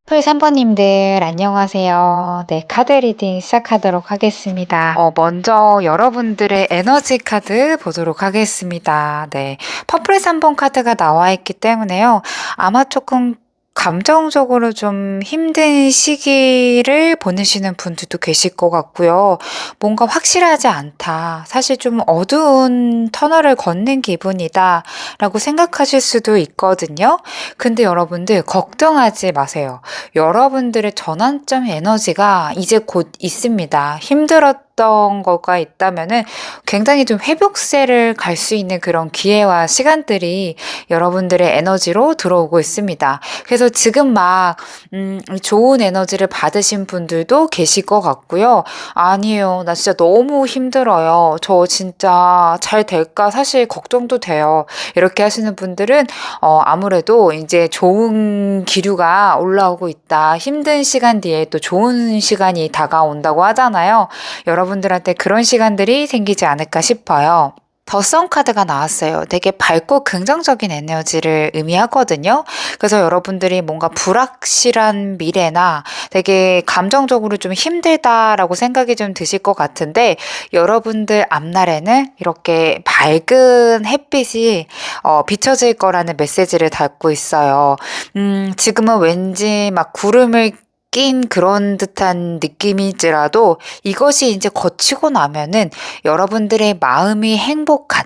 풀 3번님들 안녕하세요. 네, 카드 리딩 시작하도록 하겠습니다. 먼저 여러분들의 에너지 카드 보도록 하겠습니다. 네, 퍼플 3번 카드가 나와 있기 때문에요. 아마 조금 감정적으로 좀 힘든 시기를 보내시는 분들도 계실 것 같고요. 뭔가 확실하지 않다. 사실 좀 어두운 터널을 걷는 기분이다. 라고 생각하실 수도 있거든요. 근데 여러분들 걱정하지 마세요. 여러분들의 전환점 에너지가 이제 곧 있습니다. 힘들었던 거가 있다면은 굉장히 좀 회복세를 갈 수 있는 그런 기회와 시간들이 여러분들의 에너지로 들어오고 있습니다. 그래서 지금 막 좋은 에너지를 받으신 분들도 계실 것 같고요. 아니에요. 나 진짜 너무 힘들어요. 저 진짜 잘 될까 사실 걱정도 돼요. 이렇게 하시는 분들은 아무래도 이제 좋은 기류가 올라오고 있다. 힘든 시간 뒤에 또 좋은 시간이 다가온다고 하잖아요. 여러분들한테 그런 시간들이 생기지 않을까 싶어요. 더 선 카드가 나왔어요. 되게 밝고 긍정적인 에너지를 의미하거든요. 그래서 여러분들이 뭔가 불확실한 미래나 되게 감정적으로 좀 힘들다라고 생각이 좀 드실 것 같은데 여러분들 앞날에는 이렇게 밝은 햇빛이 비춰질 거라는 메시지를 담고 있어요. 지금은 왠지 막 구름을 낀 그런 듯한 느낌일지라도 이것이 이제 거치고 나면은 여러분들의 마음이 행복한,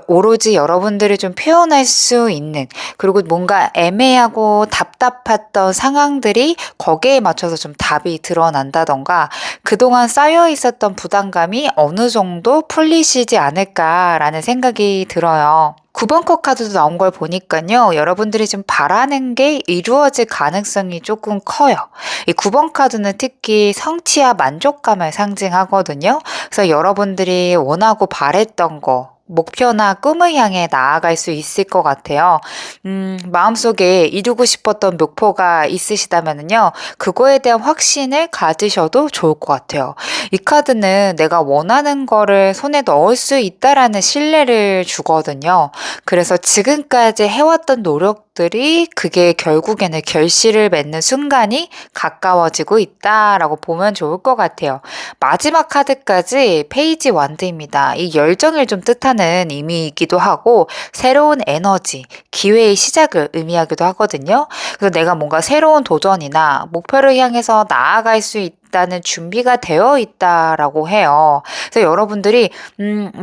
오로지 여러분들을 좀 표현할 수 있는, 그리고 뭔가 애매하고 답답했던 상황들이 거기에 맞춰서 좀 답이 드러난다던가 그동안 쌓여 있었던 부담감이 어느 정도 풀리시지 않을까라는 생각이 들어요. 9번 컷 카드도 나온 걸 보니까요. 여러분들이 좀 바라는 게 이루어질 가능성이 조금 커요. 이 9번 카드는 특히 성취와 만족감을 상징하거든요. 그래서 여러분들이 원하고 바랬던 거, 목표나 꿈을 향해 나아갈 수 있을 것 같아요. 마음속에 이루고 싶었던 목표가 있으시다면요. 그거에 대한 확신을 가지셔도 좋을 것 같아요. 이 카드는 내가 원하는 거를 손에 넣을 수 있다라는 신뢰를 주거든요. 그래서 지금까지 해왔던 노력들이 그게 결국에는 결실을 맺는 순간이 가까워지고 있다라고 보면 좋을 것 같아요. 마지막 카드까지 페이지 완드입니다. 이 열정을 좀 뜻하는 의미이기도 하고 새로운 에너지, 기회의 시작을 의미하기도 하거든요. 그래서 내가 뭔가 새로운 도전이나 목표를 향해서 나아갈 수 있다는 준비가 되어 있다라고 해요. 그래서 여러분들이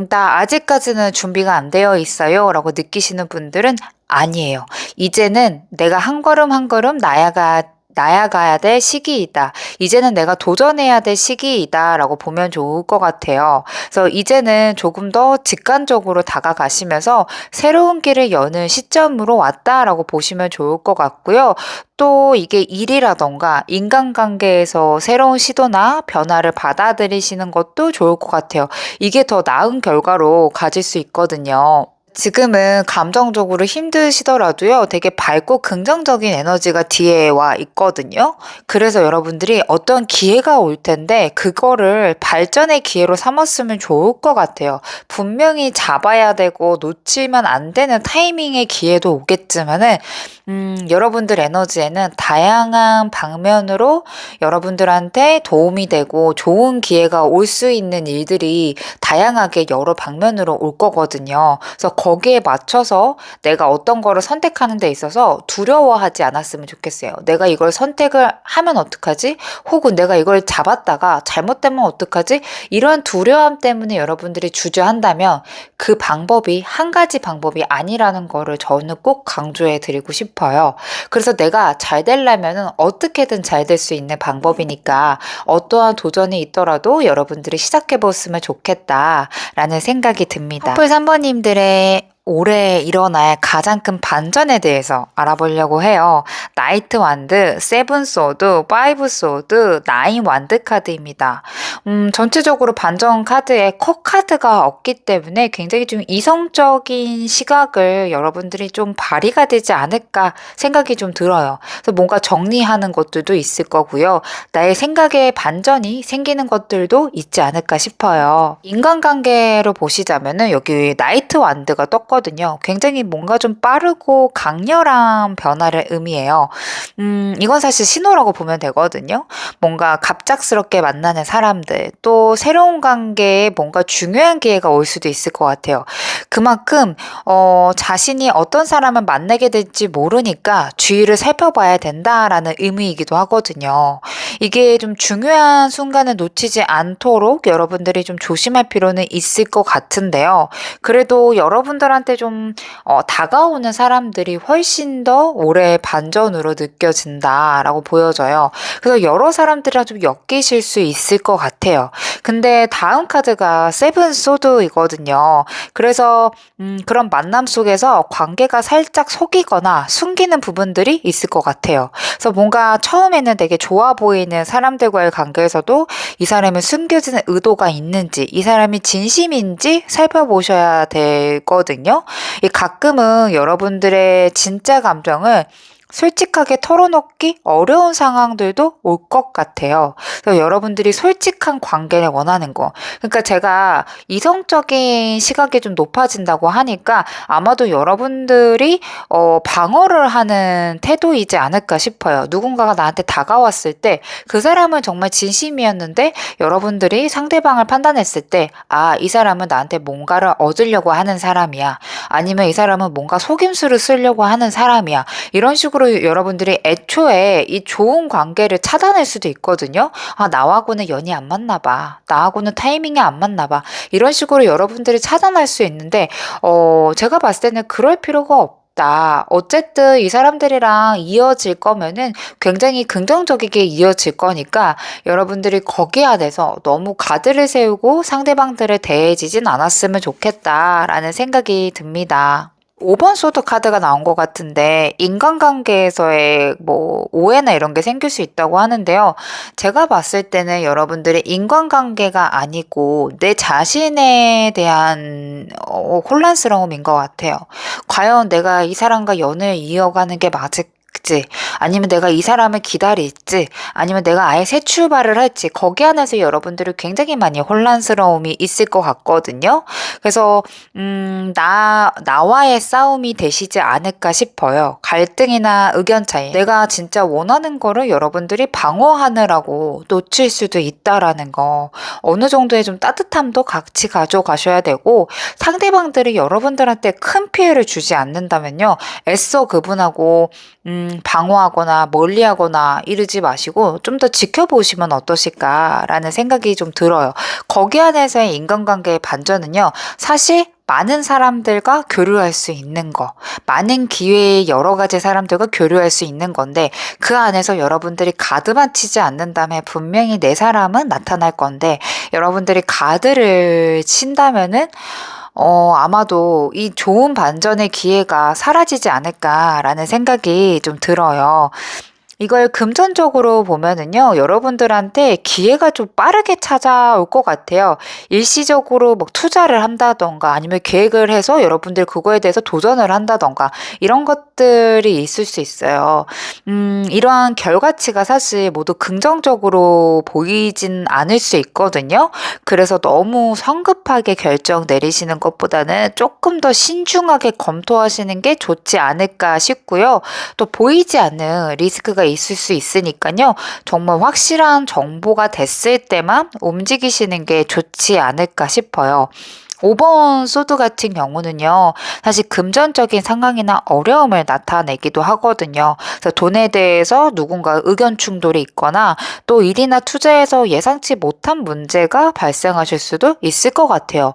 나 아직까지는 준비가 안 되어 있어요 라고 느끼시는 분들은 아니에요. 이제는 내가 한 걸음 한 걸음 나아가야 될 시기이다. 이제는 내가 도전해야 될 시기이다 라고 보면 좋을 것 같아요. 그래서 이제는 조금 더 직관적으로 다가가시면서 새로운 길을 여는 시점으로 왔다라고 보시면 좋을 것 같고요. 또 이게 일이라던가 인간관계에서 새로운 시도나 변화를 받아들이시는 것도 좋을 것 같아요. 이게 더 나은 결과로 가질 수 있거든요. 지금은 감정적으로 힘드시더라도요, 되게 밝고 긍정적인 에너지가 뒤에 와 있거든요. 그래서 여러분들이 어떤 기회가 올 텐데, 그거를 발전의 기회로 삼았으면 좋을 것 같아요. 분명히 잡아야 되고, 놓치면 안 되는 타이밍의 기회도 오겠지만은, 여러분들 에너지에는 다양한 방면으로 여러분들한테 도움이 되고 좋은 기회가 올 수 있는 일들이 다양하게 여러 방면으로 올 거거든요. 그래서 거기에 맞춰서 내가 어떤 거를 선택하는 데 있어서 두려워하지 않았으면 좋겠어요. 내가 이걸 선택을 하면 어떡하지? 혹은 내가 이걸 잡았다가 잘못되면 어떡하지? 이런 두려움 때문에 여러분들이 주저한다면 그 방법이 한 가지 방법이 아니라는 거를 저는 꼭 강조해 드리고 싶어요. 그래서 내가 잘 되려면 어떻게든 잘 될 수 있는 방법이니까 어떠한 도전이 있더라도 여러분들이 시작해 보았으면 좋겠다라는 생각이 듭니다. 커플 3번님들의 올해 일어날 가장 큰 반전에 대해서 알아보려고 해요. 나이트 완드, 세븐 소드, 파이브 소드, 나인 완드 카드입니다. 전체적으로 반전 카드에 컷 카드가 없기 때문에 굉장히 좀 이성적인 시각을 여러분들이 좀 발휘가 되지 않을까 생각이 좀 들어요. 그래서 뭔가 정리하는 것들도 있을 거고요. 나의 생각에 반전이 생기는 것들도 있지 않을까 싶어요. 인간관계로 보시자면은 여기 나이트 완드가 떴거든요. 하거든요. 굉장히 뭔가 좀 빠르고 강렬한 변화를 의미해요. 이건 사실 신호라고 보면 되거든요. 뭔가 갑작스럽게 만나는 사람들, 또 새로운 관계에 뭔가 중요한 기회가 올 수도 있을 것 같아요. 그만큼 자신이 어떤 사람을 만나게 될지 모르니까 주위를 살펴봐야 된다라는 의미이기도 하거든요. 이게 좀 중요한 순간을 놓치지 않도록 여러분들이 좀 조심할 필요는 있을 것 같은데요. 그래도 여러분들한테 좀 다가오는 사람들이 훨씬 더 오래 반전으로 느껴진다라고 보여져요. 그래서 여러 사람들이랑 좀 엮이실 수 있을 것 같아요. 근데 다음 카드가 세븐 소드이거든요. 그래서 그런 만남 속에서 관계가 살짝 속이거나 숨기는 부분들이 있을 것 같아요. 그래서 뭔가 처음에는 되게 좋아 보이는 사람들과의 관계에서도 이 사람이 숨겨지는 의도가 있는지, 이 사람이 진심인지 살펴보셔야 되거든요. 이 가끔은 여러분들의 진짜 감정을 솔직하게 털어놓기 어려운 상황들도 올 것 같아요. 그래서 여러분들이 솔직한 관계를 원하는 거. 그러니까 제가 이성적인 시각이 좀 높아진다고 하니까 아마도 여러분들이 방어를 하는 태도이지 않을까 싶어요. 누군가가 나한테 다가왔을 때 그 사람은 정말 진심이었는데 여러분들이 상대방을 판단했을 때 이 사람은 나한테 뭔가를 얻으려고 하는 사람이야. 아니면 이 사람은 뭔가 속임수를 쓰려고 하는 사람이야. 이런 식으로 여러분들이 애초에 이 좋은 관계를 차단할 수도 있거든요. 나하고는 연이 안 맞나 봐. 나하고는 타이밍이 안 맞나 봐. 이런 식으로 여러분들이 차단할 수 있는데, 제가 봤을 때는 그럴 필요가 없다. 어쨌든 이 사람들이랑 이어질 거면은 굉장히 긍정적이게 이어질 거니까 여러분들이 거기에 대해서 너무 가드를 세우고 상대방들을 대해지진 않았으면 좋겠다라는 생각이 듭니다. 5번 소드 카드가 나온 것 같은데 인간관계에서의 뭐 오해나 이런 게 생길 수 있다고 하는데요. 제가 봤을 때는 여러분들의 인간관계가 아니고 내 자신에 대한 혼란스러움인 것 같아요. 과연 내가 이 사람과 연을 이어가는 게 맞을까? 아니면 내가 이 사람을 기다릴지 아니면 내가 아예 새 출발을 할지 거기 안에서 여러분들이 굉장히 많이 혼란스러움이 있을 것 같거든요. 그래서 나와의 싸움이 되시지 않을까 싶어요. 갈등이나 의견 차이. 내가 진짜 원하는 거를 여러분들이 방어하느라고 놓칠 수도 있다라는 거. 어느 정도의 좀 따뜻함도 같이 가져가셔야 되고 상대방들이 여러분들한테 큰 피해를 주지 않는다면요. 애써 그분하고 방어하거나 멀리하거나 이러지 마시고 좀 더 지켜보시면 어떠실까라는 생각이 좀 들어요. 거기 안에서의 인간관계의 반전은요. 사실 많은 사람들과 교류할 수 있는 거, 많은 기회의 여러 가지 사람들과 교류할 수 있는 건데 그 안에서 여러분들이 가드만 치지 않는다면 분명히 내 사람은 나타날 건데 여러분들이 가드를 친다면은 아마도 이 좋은 반전의 기회가 사라지지 않을까라는 생각이 좀 들어요. 이걸 금전적으로 보면은요, 여러분들한테 기회가 좀 빠르게 찾아올 것 같아요. 일시적으로 뭐 투자를 한다던가 아니면 계획을 해서 여러분들 그거에 대해서 도전을 한다던가 이런 것들이 있을 수 있어요. 이러한 결과치가 사실 모두 긍정적으로 보이진 않을 수 있거든요. 그래서 너무 성급하게 결정 내리시는 것보다는 조금 더 신중하게 검토하시는 게 좋지 않을까 싶고요. 또 보이지 않는 리스크가 있을 수 있으니까요. 정말 확실한 정보가 됐을 때만 움직이시는 게 좋지 않을까 싶어요. 5번 소드 같은 경우는요, 사실 금전적인 상황이나 어려움을 나타내기도 하거든요. 그래서 돈에 대해서 누군가 의견 충돌이 있거나 또 일이나 투자에서 예상치 못한 문제가 발생하실 수도 있을 것 같아요.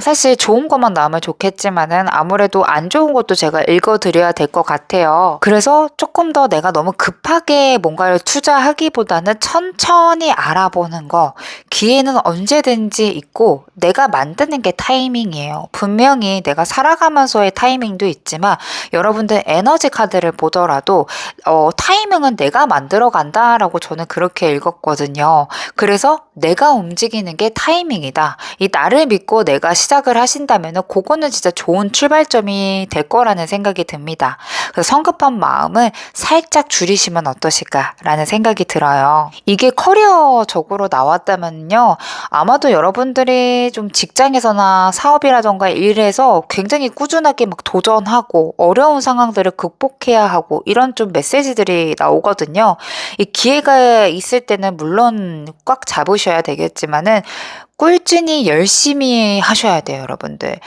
사실 좋은 것만 나오면 좋겠지만은 아무래도 안 좋은 것도 제가 읽어드려야 될 것 같아요. 그래서 조금 더 내가 너무 급하게 뭔가를 투자하기보다는 천천히 알아보는 거, 기회는 언제든지 있고 내가 만드는 게 타이밍이에요. 분명히 내가 살아가면서의 타이밍도 있지만 여러분들 에너지 카드를 보더라도 타이밍은 내가 만들어 간다라고 저는 그렇게 읽었거든요. 그래서 내가 움직이는 게 타이밍이다. 이 나를 믿고 내가 시작을 하신다면은 그거는 진짜 좋은 출발점이 될 거라는 생각이 듭니다. 그래서 성급한 마음을 살짝 줄이시면 어떠실까라는 생각이 들어요. 이게 커리어적으로 나왔다면요. 아마도 여러분들이 여러분들이 좀 직장에서나 사업이라던가 일에서 굉장히 꾸준하게 막 도전하고 어려운 상황들을 극복해야 하고 이런 좀 메시지들이 나오거든요. 이 기회가 있을 때는 물론 꽉 잡으셔야 되겠지만은 꿀준히 열심히 하셔야 돼요, 여러분들.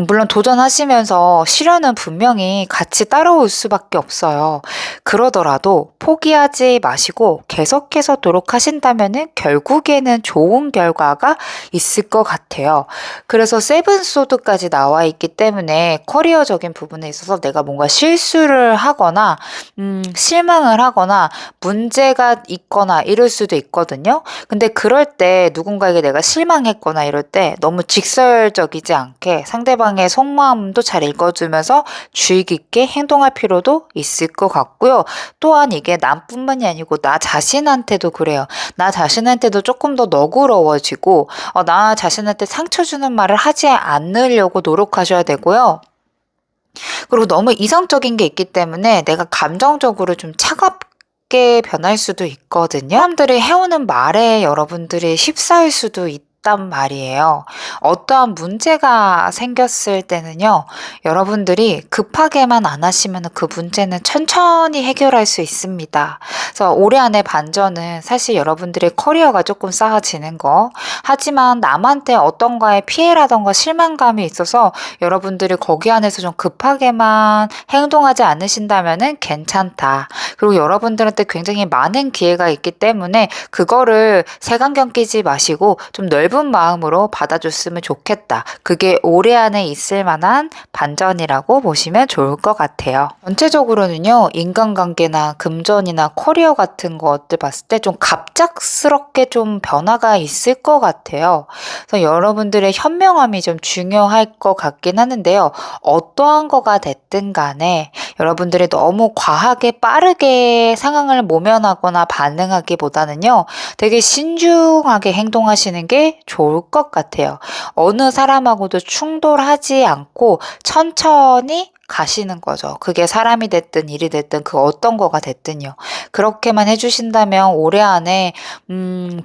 물론 도전하시면서 시련은 분명히 같이 따라올 수밖에 없어요. 그러더라도 포기하지 마시고 계속해서 노력하신다면은 결국에는 좋은 결과가 있을 것 같아요. 그래서 세븐소드까지 나와 있기 때문에 커리어적인 부분에 있어서 내가 뭔가 실수를 하거나, 실망을 하거나, 문제가 있거나 이럴 수도 있거든요. 근데 그럴 때 누군가에게 내가 실망했거나 이럴 때 너무 직설적이지 않게 상대방의 속마음도 잘 읽어주면서 주의 깊게 행동할 필요도 있을 것 같고요. 또한 이게 남뿐만이 아니고 나 자신한테도 그래요. 나 자신한테도 조금 더 너그러워지고 나 자신한테 상처 주는 말을 하지 않으려고 노력하셔야 되고요. 그리고 너무 이성적인 게 있기 때문에 내가 감정적으로 좀 차갑게 변할 수도 있거든요. 사람들이 해오는 말에 여러분들이 휩싸일 수도 있단 말이에요. 어떠한 문제가 생겼을 때는요, 여러분들이 급하게만 안 하시면 그 문제는 천천히 해결할 수 있습니다. 그래서 올해 안에 반전은 사실 여러분들의 커리어가 조금 쌓아지는 거. 하지만 남한테 어떤가의 피해라던가 실망감이 있어서 여러분들이 거기 안에서 좀 급하게만 행동하지 않으신다면은 괜찮다. 그리고 여러분들한테 굉장히 많은 기회가 있기 때문에 그거를 색안경 끼지 마시고 좀 넓은 마음으로 받아줬으면 좋겠다. 그게 올해 안에 있을 만한 반전이라고 보시면 좋을 것 같아요. 전체적으로는요, 인간관계나 금전이나 커리어 같은 것들 봤을 때 좀 갑작스럽게 좀 변화가 있을 것 같아요. 그래서 여러분들의 현명함이 좀 중요할 것 같긴 하는데요. 어떠한 거가 됐든 간에 여러분들이 너무 과하게 빠르게 상황을 모면하거나 반응하기보다는요, 되게 신중하게 행동하시는 게 좋을 것 같아요. 어느 사람하고도 충돌하지 않고 천천히 가시는 거죠. 그게 사람이 됐든 일이 됐든 그 어떤 거가 됐든요. 그렇게만 해주신다면 올해 안에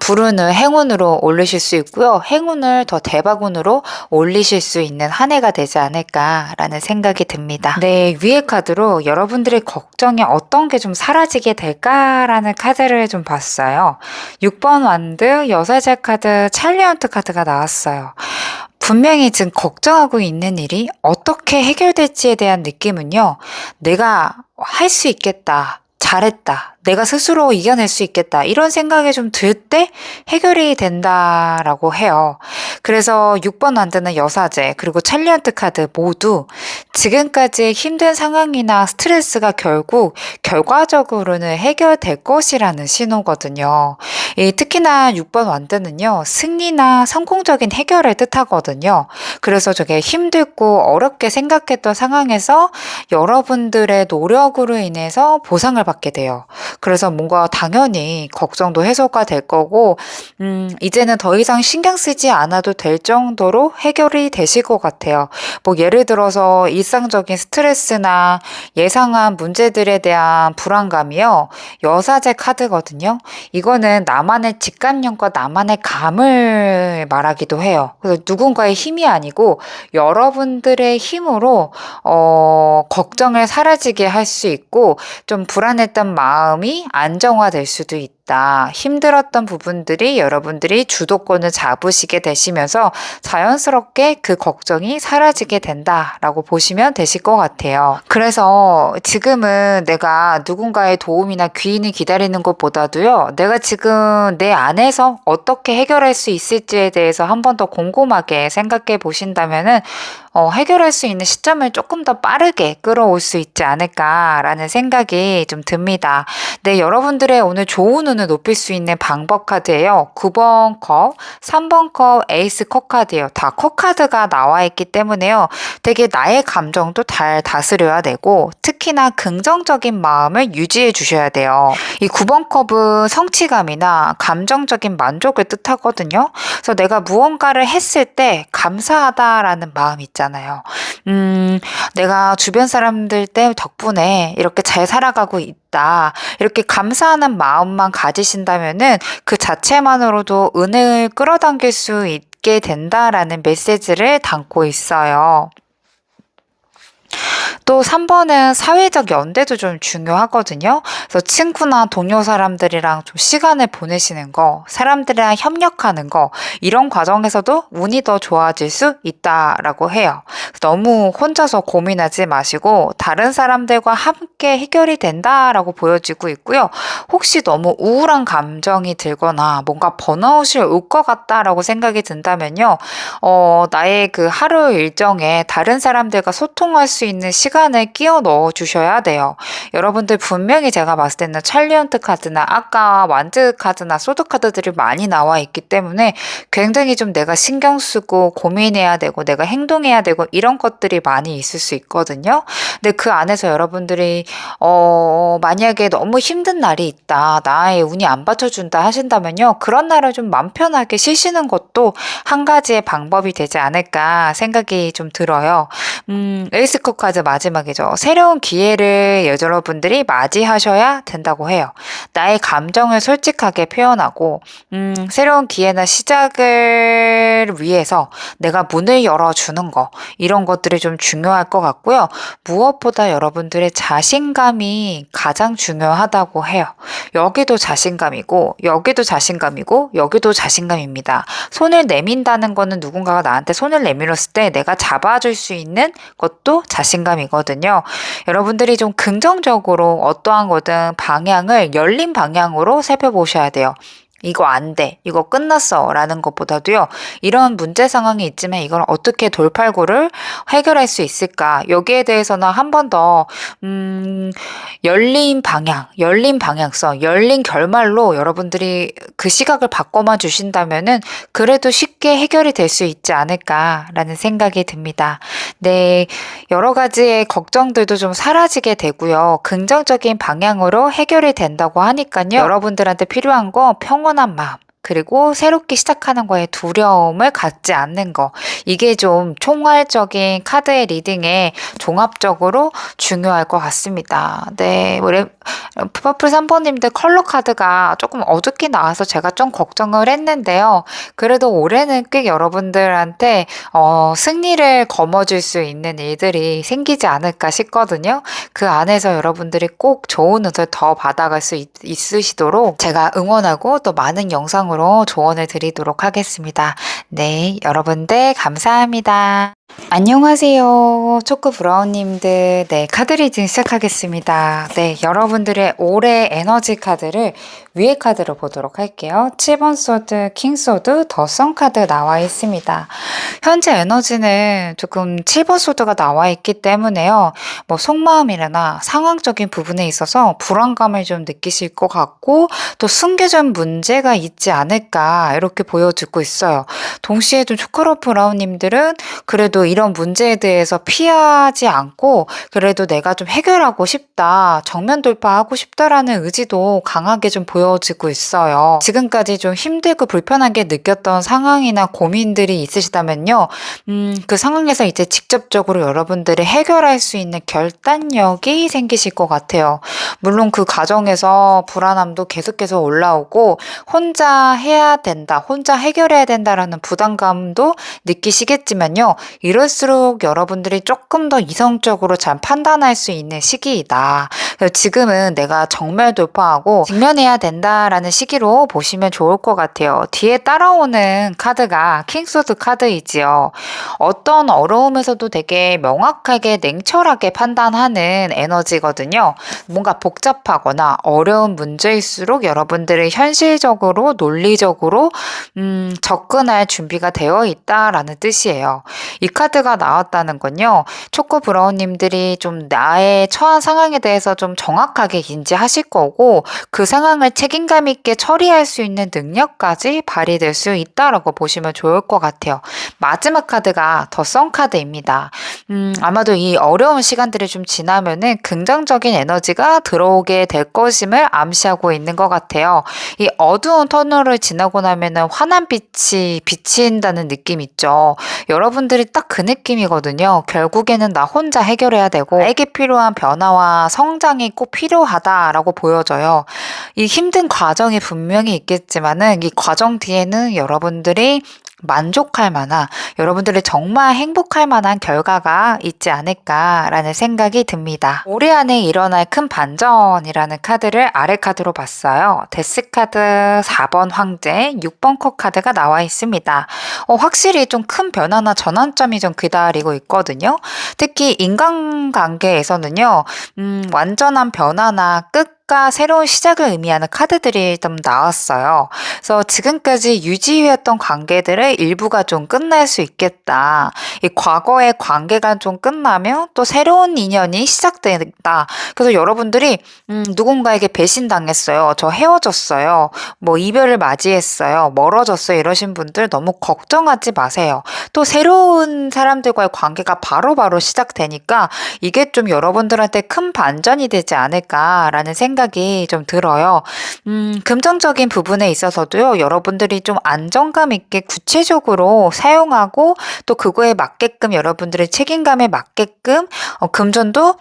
불운을 행운으로 올리실 수 있고요. 행운을 더 대박운으로 올리실 수 있는 한 해가 되지 않을까라는 생각이 듭니다. 네, 위에 카드로 여러분들의 걱정이 어떤 게 좀 사라지게 될까라는 카드를 좀 봤어요. 6번 완드, 여사제 카드, 찰리언트 카드가 나왔어요. 분명히 지금 걱정하고 있는 일이 어떻게 해결될지에 대한 느낌은요, 내가 할 수 있겠다. 잘했다. 내가 스스로 이겨낼 수 있겠다. 이런 생각이 좀 들 때 해결이 된다라고 해요. 그래서 6번 완드는 여사제, 그리고 찰리언트 카드 모두 지금까지의 힘든 상황이나 스트레스가 결국 결과적으로는 해결될 것이라는 신호거든요. 특히나 6번 완드는요, 승리나 성공적인 해결을 뜻하거든요. 그래서 저게 힘들고 어렵게 생각했던 상황에서 여러분들의 노력으로 인해서 보상을 받게 돼요. 그래서 뭔가 당연히 걱정도 해소가 될 거고, 이제는 더 이상 신경 쓰지 않아도 될 정도로 해결이 되실 것 같아요. 뭐 예를 들어서 일상적인 스트레스나 예상한 문제들에 대한 불안감이요. 여사제 카드거든요. 이거는 나만의 직감력과 나만의 감을 말하기도 해요. 그래서 누군가의 힘이 아니고 여러분들의 힘으로 걱정을 사라지게 할 수 있고 좀 불안했던 마음이 안정화될 수도 있다. 힘들었던 부분들이 여러분들이 주도권을 잡으시게 되시면서 자연스럽게 그 걱정이 사라지게 된다라고 보시면 되실 것 같아요. 그래서 지금은 내가 누군가의 도움이나 귀인을 기다리는 것보다도요, 내가 지금 내 안에서 어떻게 해결할 수 있을지에 대해서 한 번 더 곰곰하게 생각해 보신다면은 해결할 수 있는 시점을 조금 더 빠르게 끌어올 수 있지 않을까라는 생각이 좀 듭니다. 네, 여러분들의 오늘 좋은 운을 높일 수 있는 방법 카드예요. 9번 컵, 3번 컵, 에이스 컵 카드예요. 다 컵 카드가 나와 있기 때문에요. 되게 나의 감정도 잘 다스려야 되고 특히나 긍정적인 마음을 유지해 주셔야 돼요. 이 9번 컵은 성취감이나 감정적인 만족을 뜻하거든요. 그래서 내가 무언가를 했을 때 감사하다라는 마음 있잖아요. 내가 주변 사람들 때 덕분에 이렇게 잘 살아가고 있다. 이렇게 감사하는 마음만 가지신다면은 그 자체만으로도 은을 끌어당길 수 있게 된다라는 메시지를 담고 있어요. 또 3번은 사회적 연대도 좀 중요하거든요. 그래서 친구나 동료 사람들이랑 좀 시간을 보내시는 거, 사람들이랑 협력하는 거, 이런 과정에서도 운이 더 좋아질 수 있다라고 해요. 너무 혼자서 고민하지 마시고 다른 사람들과 함께 해결이 된다라고 보여지고 있고요. 혹시 너무 우울한 감정이 들거나 뭔가 번아웃이 올 것 같다라고 생각이 든다면요. 나의 그 하루 일정에 다른 사람들과 소통할 수 있는 시간을 끼워 넣어 주셔야 돼요. 여러분들 분명히 제가 봤을 때는 찰리언트 카드나 아까 완즈 카드나 소드 카드들이 많이 나와 있기 때문에 굉장히 좀 내가 신경 쓰고 고민해야 되고 내가 행동해야 되고 이런 것들이 많이 있을 수 있거든요. 근데 그 안에서 여러분들이 만약에 너무 힘든 날이 있다, 나의 운이 안 받쳐준다 하신다면요. 그런 날은 좀 맘 편하게 쉬시는 것도 한 가지의 방법이 되지 않을까 생각이 좀 들어요. 에이스컵 카드 마지막이죠. 새로운 기회를 여러분들이 맞이하셔야 된다고 해요. 나의 감정을 솔직하게 표현하고, 새로운 기회나 시작을 위해서 내가 문을 열어주는 거, 이런 것들이 좀 중요할 것 같고요. 무엇보다 여러분들의 자신감이 가장 중요하다고 해요. 여기도 자신감이고, 여기도 자신감이고, 여기도 자신감입니다. 손을 내민다는 거는 누군가가 나한테 손을 내밀었을 때 내가 잡아줄 수 있는 것도 자신감이거든요. 여러분들이 좀 긍정적으로 어떠한 거든 방향을 열린 방향으로 살펴보셔야 돼요. 이거 안 돼. 이거 끝났어. 라는 것보다도요. 이런 문제 상황이 있지만 이걸 어떻게 돌팔구를 해결할 수 있을까? 여기에 대해서는 한 번 더, 열린 방향, 열린 방향성, 열린 결말로 여러분들이 그 시각을 바꿔만 주신다면은 그래도 쉽게 해결이 될 수 있지 않을까라는 생각이 듭니다. 네. 여러 가지의 걱정들도 좀 사라지게 되고요. 긍정적인 방향으로 해결이 된다고 하니까요. 여러분들한테 필요한 거 평온한 마음. 그리고 새롭게 시작하는 거에 두려움을 갖지 않는 거. 이게 좀 총괄적인 카드의 리딩에 종합적으로 중요할 것 같습니다. 네, 우리 퍼플 3번님들 컬러 카드가 조금 어둡게 나와서 제가 좀 걱정을 했는데요. 그래도 올해는 꽤 여러분들한테 승리를 거머쥘 수 있는 일들이 생기지 않을까 싶거든요. 그 안에서 여러분들이 꼭 좋은 운을 더 받아갈 수 있으시도록 제가 응원하고 또 많은 영상으로 조언을 드리도록 하겠습니다. 네, 여러분들 감사합니다. 안녕하세요. 초코 브라운님들. 네, 카드 리딩 시작하겠습니다. 네, 여러분들의 올해 에너지 카드를 위에 카드로 보도록 할게요. 7번 소드, 킹 소드, 더 선 카드 나와 있습니다. 현재 에너지는 조금 7번 소드가 나와 있기 때문에요. 뭐 속마음이나 상황적인 부분에 있어서 불안감을 좀 느끼실 것 같고 또 숨겨진 문제가 있지 않을까 이렇게 보여지고 있어요. 동시에 좀 초코로 브라운님들은 그래도 이런 문제에 대해서 피하지 않고 그래도 내가 좀 해결하고 싶다, 정면 돌파하고 싶다라는 의지도 강하게 좀 보여지고 있어요. 지금까지 좀 힘들고 불편하게 느꼈던 상황이나 고민들이 있으시다면요. 그 상황에서 이제 직접적으로 여러분들이 해결할 수 있는 결단력이 생기실 것 같아요. 물론 그 과정에서 불안함도 계속해서 올라오고 혼자 해야 된다, 혼자 해결해야 된다라는 부담감도 느끼시겠지만요. 이럴수록 여러분들이 조금 더 이성적으로 잘 판단할 수 있는 시기이다. 지금은 내가 정말 돌파하고 직면해야 된다라는 시기로 보시면 좋을 것 같아요. 뒤에 따라오는 카드가 킹소드 카드이지요. 어떤 어려움에서도 되게 명확하게 냉철하게 판단하는 에너지거든요. 뭔가 복잡하거나 어려운 문제일수록 여러분들이 현실적으로 논리적으로 접근할 준비가 되어 있다라는 뜻이에요. 이 카드가 나왔다는 건요. 초코 브라운님들이 좀 나의 처한 상황에 대해서 좀 정확하게 인지하실 거고 그 상황을 책임감 있게 처리할 수 있는 능력까지 발휘될 수 있다라고 보시면 좋을 것 같아요. 마지막 카드가 더 선 카드입니다. 아마도 이 어려운 시간들이 좀 지나면은 긍정적인 에너지가 들어오게 될 것임을 암시하고 있는 것 같아요. 이 어두운 터널을 지나고 나면은 환한 빛이 비친다는 느낌 있죠. 여러분들이 딱 그 느낌이거든요. 결국에는 나 혼자 해결해야 되고 나에게 필요한 변화와 성장이 꼭 필요하다라고 보여져요. 이 힘든 과정이 분명히 있겠지만은 이 과정 뒤에는 여러분들이 만족할 만한, 여러분들이 정말 행복할 만한 결과가 있지 않을까라는 생각이 듭니다. 올해 안에 일어날 큰 반전이라는 카드를 아래 카드로 봤어요. 데스 카드 4번 황제, 6번 컵 카드가 나와 있습니다. 확실히 좀 큰 변화나 전환점이 좀 기다리고 있거든요. 특히 인간관계에서는요, 완전한 변화나 끝과 새로운 시작을 의미하는 카드들이 좀 나왔어요. 그래서 지금까지 유지해왔던 관계들의 일부가 좀 끝날 수 있겠다. 이 과거의 관계가 좀 끝나면 또 새로운 인연이 시작된다. 그래서 여러분들이 누군가에게 배신당했어요. 저 헤어졌어요. 뭐 이별을 맞이했어요. 멀어졌어요. 이러신 분들 너무 걱정하지 마세요. 또 새로운 사람들과의 관계가 바로바로 시작되니까 이게 좀 여러분들한테 큰 반전이 되지 않을까라는 생각이 좀 들어요. 금전적인 부분에 있어서도요, 여러분들이 좀 안정감 있게 구체적으로 사용하고 또 그거에 맞게끔 여러분들의 책임감에 맞게끔 금전도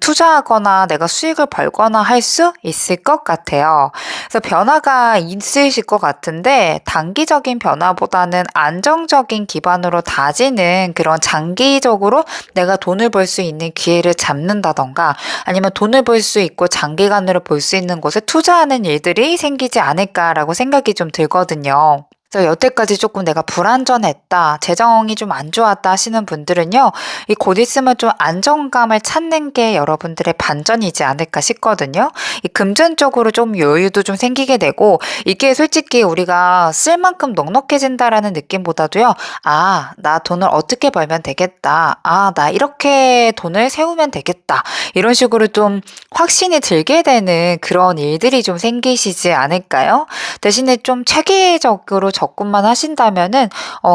투자하거나 내가 수익을 벌거나 할 수 있을 것 같아요. 그래서 변화가 있으실 것 같은데 단기적인 변화보다는 안정적인 기반으로 다지는 그런 장기적으로 내가 돈을 벌 수 있는 기회를 잡는다던가 아니면 돈을 벌 수 있고 장기간으로 볼 수 있는 곳에 투자하는 일들이 생기지 않을까라고 생각이 좀 들거든요. 그래서 여태까지 조금 내가 불안전했다, 재정이 좀 안 좋았다 하시는 분들은요, 이 곧 있으면 좀 안정감을 찾는 게 여러분들의 반전이지 않을까 싶거든요. 이 금전적으로 좀 여유도 좀 생기게 되고, 이게 솔직히 우리가 쓸 만큼 넉넉해진다라는 느낌보다도요, 아, 나 돈을 어떻게 벌면 되겠다. 아, 나 이렇게 돈을 세우면 되겠다. 이런 식으로 좀 확신이 들게 되는 그런 일들이 좀 생기시지 않을까요? 대신에 좀 체계적으로 접근만 하신다면은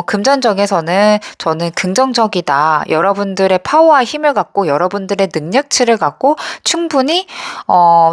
금전적에서는 저는 긍정적이다. 여러분들의 파워와 힘을 갖고 여러분들의 능력치를 갖고 충분히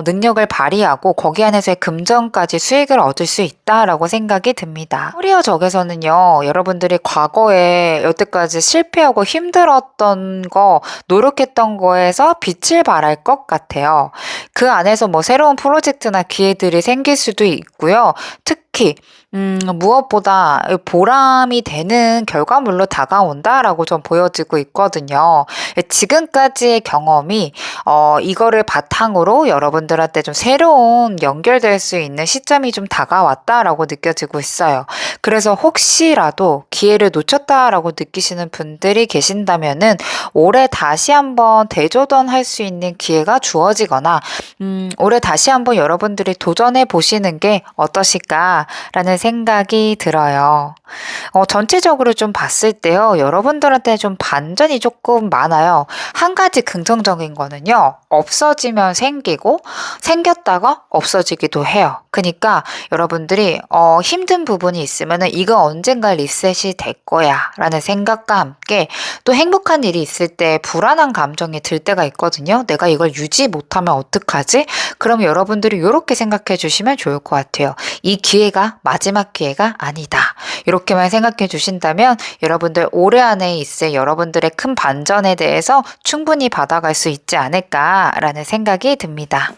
능력을 발휘하고 거기 안에서의 금전까지 수익을 얻을 수 있다라고 생각이 듭니다. 커리어 적에서는요, 여러분들이 과거에 여태까지 실패하고 힘들었던 거, 노력했던 거에서 빛을 발할 것 같아요. 그 안에서 뭐 새로운 프로젝트나 기회들이 생길 수도 있고요. 특히 무엇보다 보람이 되는 결과물로 다가온다라고 좀 보여지고 있거든요. 지금까지의 경험이 이거를 바탕으로 여러분들한테 좀 새로운 연결될 수 있는 시점이 좀 다가왔다라고 느껴지고 있어요. 그래서 혹시라도 기회를 놓쳤다라고 느끼시는 분들이 계신다면은 올해 다시 한번 대조전할 수 있는 기회가 주어지거나 올해 다시 한번 여러분들이 도전해 보시는 게 어떠실까라는 생각이 들어요. 전체적으로 좀 봤을 때요, 여러분들한테 좀 반전이 조금 많아요. 한 가지 긍정적인 거는요, 없어지면 생기고 생겼다가 없어지기도 해요. 그러니까 여러분들이 힘든 부분이 있으면은 이거 언젠가 리셋이 될 거야 라는 생각과 함께 또 행복한 일이 있을 때 불안한 감정이 들 때가 있거든요. 내가 이걸 유지 못하면 어떡하지? 그럼 여러분들이 이렇게 생각해 주시면 좋을 것 같아요. 이 기회가 마지막 기회가 아니다. 이렇게만 생각해 주신다면 여러분들 올해 안에 있을 여러분들의 큰 반전에 대해서 충분히 받아갈 수 있지 않을까라는 생각이 듭니다.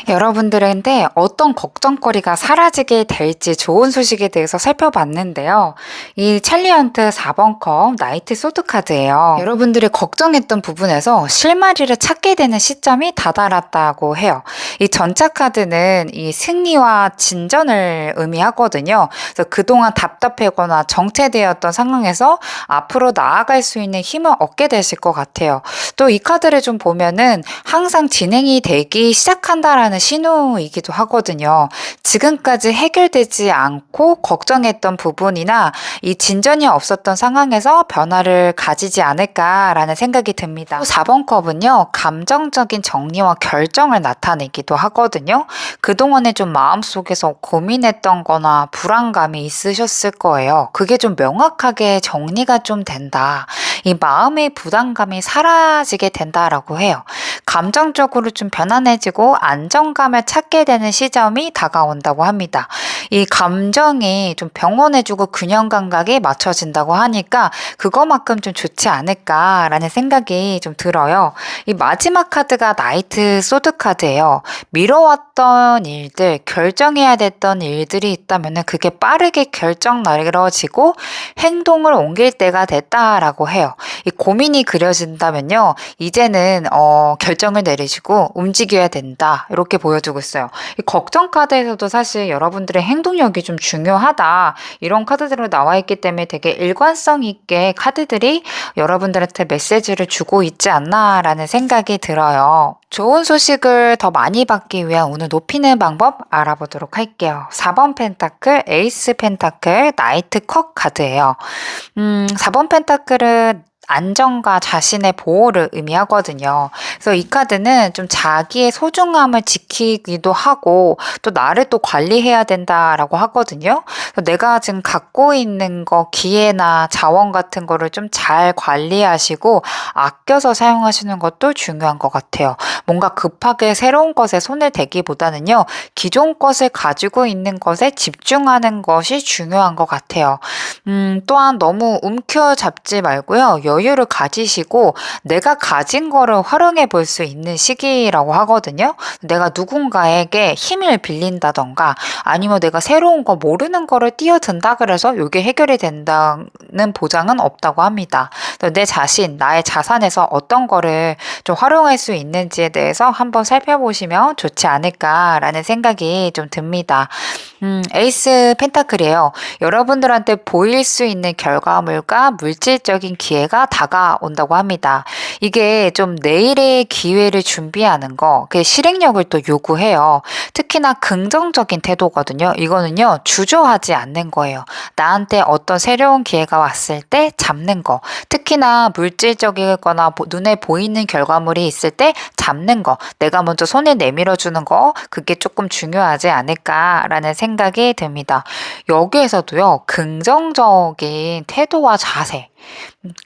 여러분들한테 어떤 걱정거리가 사라지게 될지 좋은 소식에 대해서 살펴봤는데요. 이 찰리언트 4번 컵 나이트 소드 카드예요. 여러분들이 걱정했던 부분에서 실마리를 찾게 되는 시점이 다다랐다고 해요. 이 전차 카드는 이 승리와 진전을 의미하거든요. 그래서 그동안 답답하거나 정체되었던 상황에서 앞으로 나아갈 수 있는 힘을 얻게 되실 것 같아요. 또 이 카드를 좀 보면은 항상 진행이 되기 시작한다라는 신호이기도 하거든요. 지금까지 해결되지 않고 걱정했던 부분이나 이 진전이 없었던 상황에서 변화를 가지지 않을까라는 생각이 듭니다. 또 4번 컵은요, 감정적인 정리와 결정을 나타내기도 하거든요. 그동안에 좀 마음속에서 고민했던 거나 불안감이 있으셨을 거예요. 그게 좀 명확하게 정리가 좀 된다. 이 마음의 부담감이 사라지게 된다라고 해요. 감정적으로 좀 편안해지고 안정감을 찾게 되는 시점이 다가온다고 합니다. 이 감정이 좀 평온해지고 균형 감각이 맞춰진다고 하니까 그거만큼 좀 좋지 않을까라는 생각이 좀 들어요. 이 마지막 카드가 나이트 소드 카드예요. 미뤄왔던 일들, 결정해야 됐던 일들이 있다면 그게 빠르게 결정 내려지고 행동을 옮길 때가 됐다라고 해요. 이 고민이 그려진다면요. 이제는 결정을 내리시고 움직여야 된다. 이렇게 보여주고 있어요. 이 걱정 카드에서도 사실 여러분들의 행동력이 좀 중요하다. 이런 카드들로 나와 있기 때문에 되게 일관성 있게 카드들이 여러분들한테 메시지를 주고 있지 않나라는 생각이 들어요. 좋은 소식을 더 많이 받기 위한 운을 높이는 방법 알아보도록 할게요. 4번 펜타클, 에이스 펜타클, 나이트 컵 카드예요. 4번 펜타클은 안정과 자신의 보호를 의미하거든요. 그래서 이 카드는 좀 자기의 소중함을 지키기도 하고 또 나를 또 관리해야 된다라고 하거든요. 그래서 내가 지금 갖고 있는 거 기회나 자원 같은 거를 좀 잘 관리하시고 아껴서 사용하시는 것도 중요한 것 같아요. 뭔가 급하게 새로운 것에 손을 대기보다는요. 기존 것을 가지고 있는 것에 집중하는 것이 중요한 것 같아요. 또한 너무 움켜잡지 말고요. 여유를 가지시고 내가 가진 거를 활용해 볼 수 있는 시기라고 하거든요. 내가 누군가에게 힘을 빌린다던가 아니면 내가 새로운 거 모르는 거를 뛰어든다 그래서 이게 해결이 된다는 보장은 없다고 합니다. 내 자신, 나의 자산에서 어떤 거를 좀 활용할 수 있는지에 대해서 한번 살펴보시면 좋지 않을까라는 생각이 좀 듭니다. 에이스 펜타클이에요. 여러분들한테 보일 수 있는 결과물과 물질적인 기회가 다가온다고 합니다. 이게 좀 내일의 기회를 준비하는 거, 그 실행력을 또 요구해요. 특히나 긍정적인 태도거든요. 이거는요, 주저하지 않는 거예요. 나한테 어떤 새로운 기회가 왔을 때 잡는 거. 특히나 물질적이거나 눈에 보이는 결과물이 있을 때 잡는 거. 내가 먼저 손에 내밀어 주는 거, 그게 조금 중요하지 않을까라는 생각이 듭니다. 여기에서도요, 긍정적인 태도와 자세,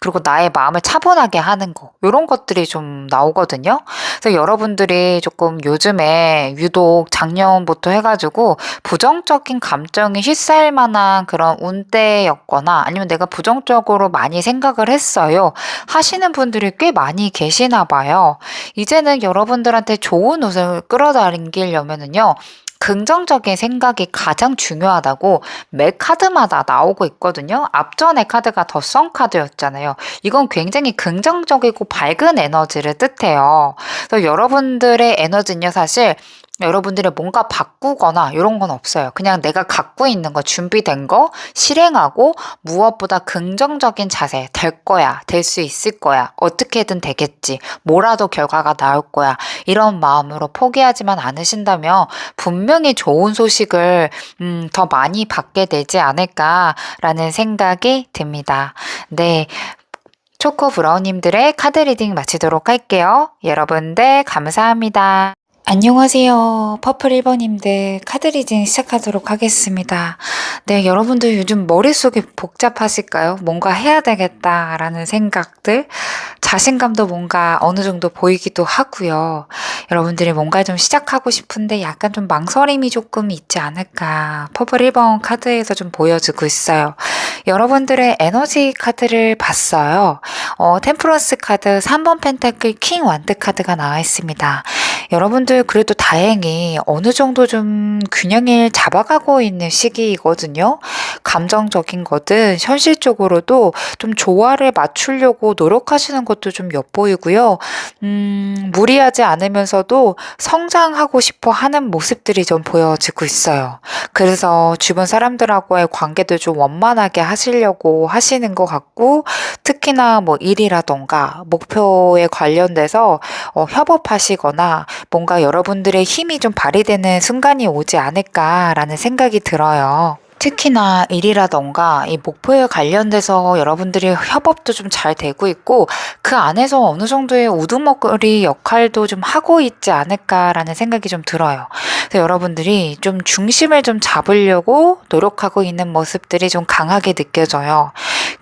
그리고 나의 마음을 차분하게 하는 거, 이런 것들이 좀 나오거든요. 그래서 여러분들이 조금 요즘에 유독 작년부터 해가지고 부정적인 감정이 휩싸일 만한 그런 운때였거나 아니면 내가 부정적으로 많이 생각을 했어요. 하시는 분들이 꽤 많이 계시나 봐요. 이제는 여러분들한테 좋은 웃음을 끌어당기려면은요. 긍정적인 생각이 가장 중요하다고 매 카드마다 나오고 있거든요. 앞전의 카드가 더 선 카드였잖아요. 이건 굉장히 긍정적이고 밝은 에너지를 뜻해요. 그래서 여러분들의 에너지는요, 사실 여러분들이 뭔가 바꾸거나 이런 건 없어요. 그냥 내가 갖고 있는 거, 준비된 거 실행하고 무엇보다 긍정적인 자세, 될 거야, 될 수 있을 거야, 어떻게든 되겠지, 뭐라도 결과가 나올 거야, 이런 마음으로 포기하지만 않으신다면 분명히 좋은 소식을 더 많이 받게 되지 않을까라는 생각이 듭니다. 네. 초코 브라우님들의 카드 리딩 마치도록 할게요. 여러분들 감사합니다. 안녕하세요. 퍼플 1번님들 카드 리딩 시작하도록 하겠습니다. 네, 여러분들 요즘 머릿속이 복잡하실까요? 뭔가 해야 되겠다라는 생각들, 자신감도 뭔가 어느 정도 보이기도 하고요. 여러분들이 뭔가 좀 시작하고 싶은데 약간 좀 망설임이 조금 있지 않을까. 퍼플 1번 카드에서 좀 보여주고 있어요. 여러분들의 에너지 카드를 봤어요. 템프런스 카드 3번 펜타클 킹 완드 카드가 나와 있습니다. 여러분들 그래도 다행히 어느 정도 좀 균형을 잡아가고 있는 시기이거든요. 감정적인 거든 현실적으로도 좀 조화를 맞추려고 노력하시는 것도 좀 엿보이고요. 무리하지 않으면서도 성장하고 싶어 하는 모습들이 좀 보여지고 있어요. 그래서 주변 사람들하고의 관계도 좀 원만하게 하시려고 하시는 것 같고, 특히나 뭐 일이라던가 목표에 관련돼서 협업하시거나 뭔가 여러분들의 힘이 좀 발휘되는 순간이 오지 않을까라는 생각이 들어요. 특히나 일이라던가 이 목표에 관련돼서 여러분들이 협업도 좀 잘 되고 있고 그 안에서 어느 정도의 우두머리 역할도 좀 하고 있지 않을까라는 생각이 좀 들어요. 그래서 여러분들이 좀 중심을 좀 잡으려고 노력하고 있는 모습들이 좀 강하게 느껴져요.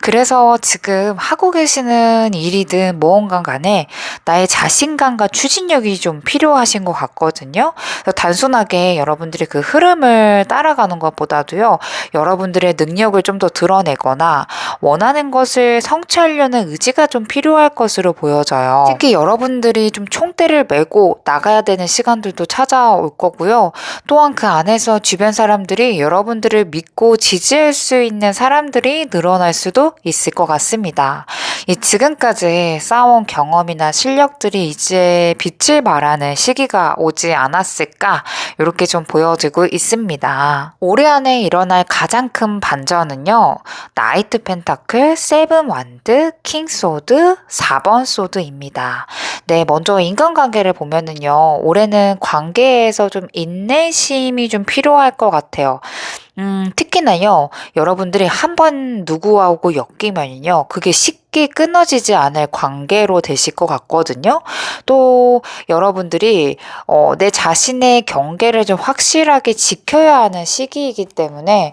그래서 지금 하고 계시는 일이든 무언가 간에 나의 자신감과 추진력이 좀 필요하신 것 같거든요. 그래서 단순하게 여러분들이 그 흐름을 따라가는 것보다도요, 여러분들의 능력을 좀 더 드러내거나 원하는 것을 성취하려는 의지가 좀 필요할 것으로 보여져요. 특히 여러분들이 좀 총대를 메고 나가야 되는 시간들도 찾아올 거고요. 또한 그 안에서 주변 사람들이 여러분들을 믿고 지지할 수 있는 사람들이 늘어날 수도 있을 것 같습니다. 이 지금까지 쌓아온 경험이나 실력들이 이제 빛을 발하는 시기가 오지 않았을까 이렇게 좀 보여지고 있습니다. 올해 안에 일어날 가장 큰 반전은요. 나이트 펜타클, 세븐 완드, 킹 소드, 4번 소드입니다. 네, 먼저 인간관계를 보면은요. 올해는 관계에서 좀 인내심이 좀 필요할 것 같아요. 특히나요, 여러분들이 한 번 누구하고 엮이면요, 그게 쉽게 끊어지지 않을 관계로 되실 것 같거든요. 또 여러분들이 내 자신의 경계를 좀 확실하게 지켜야 하는 시기이기 때문에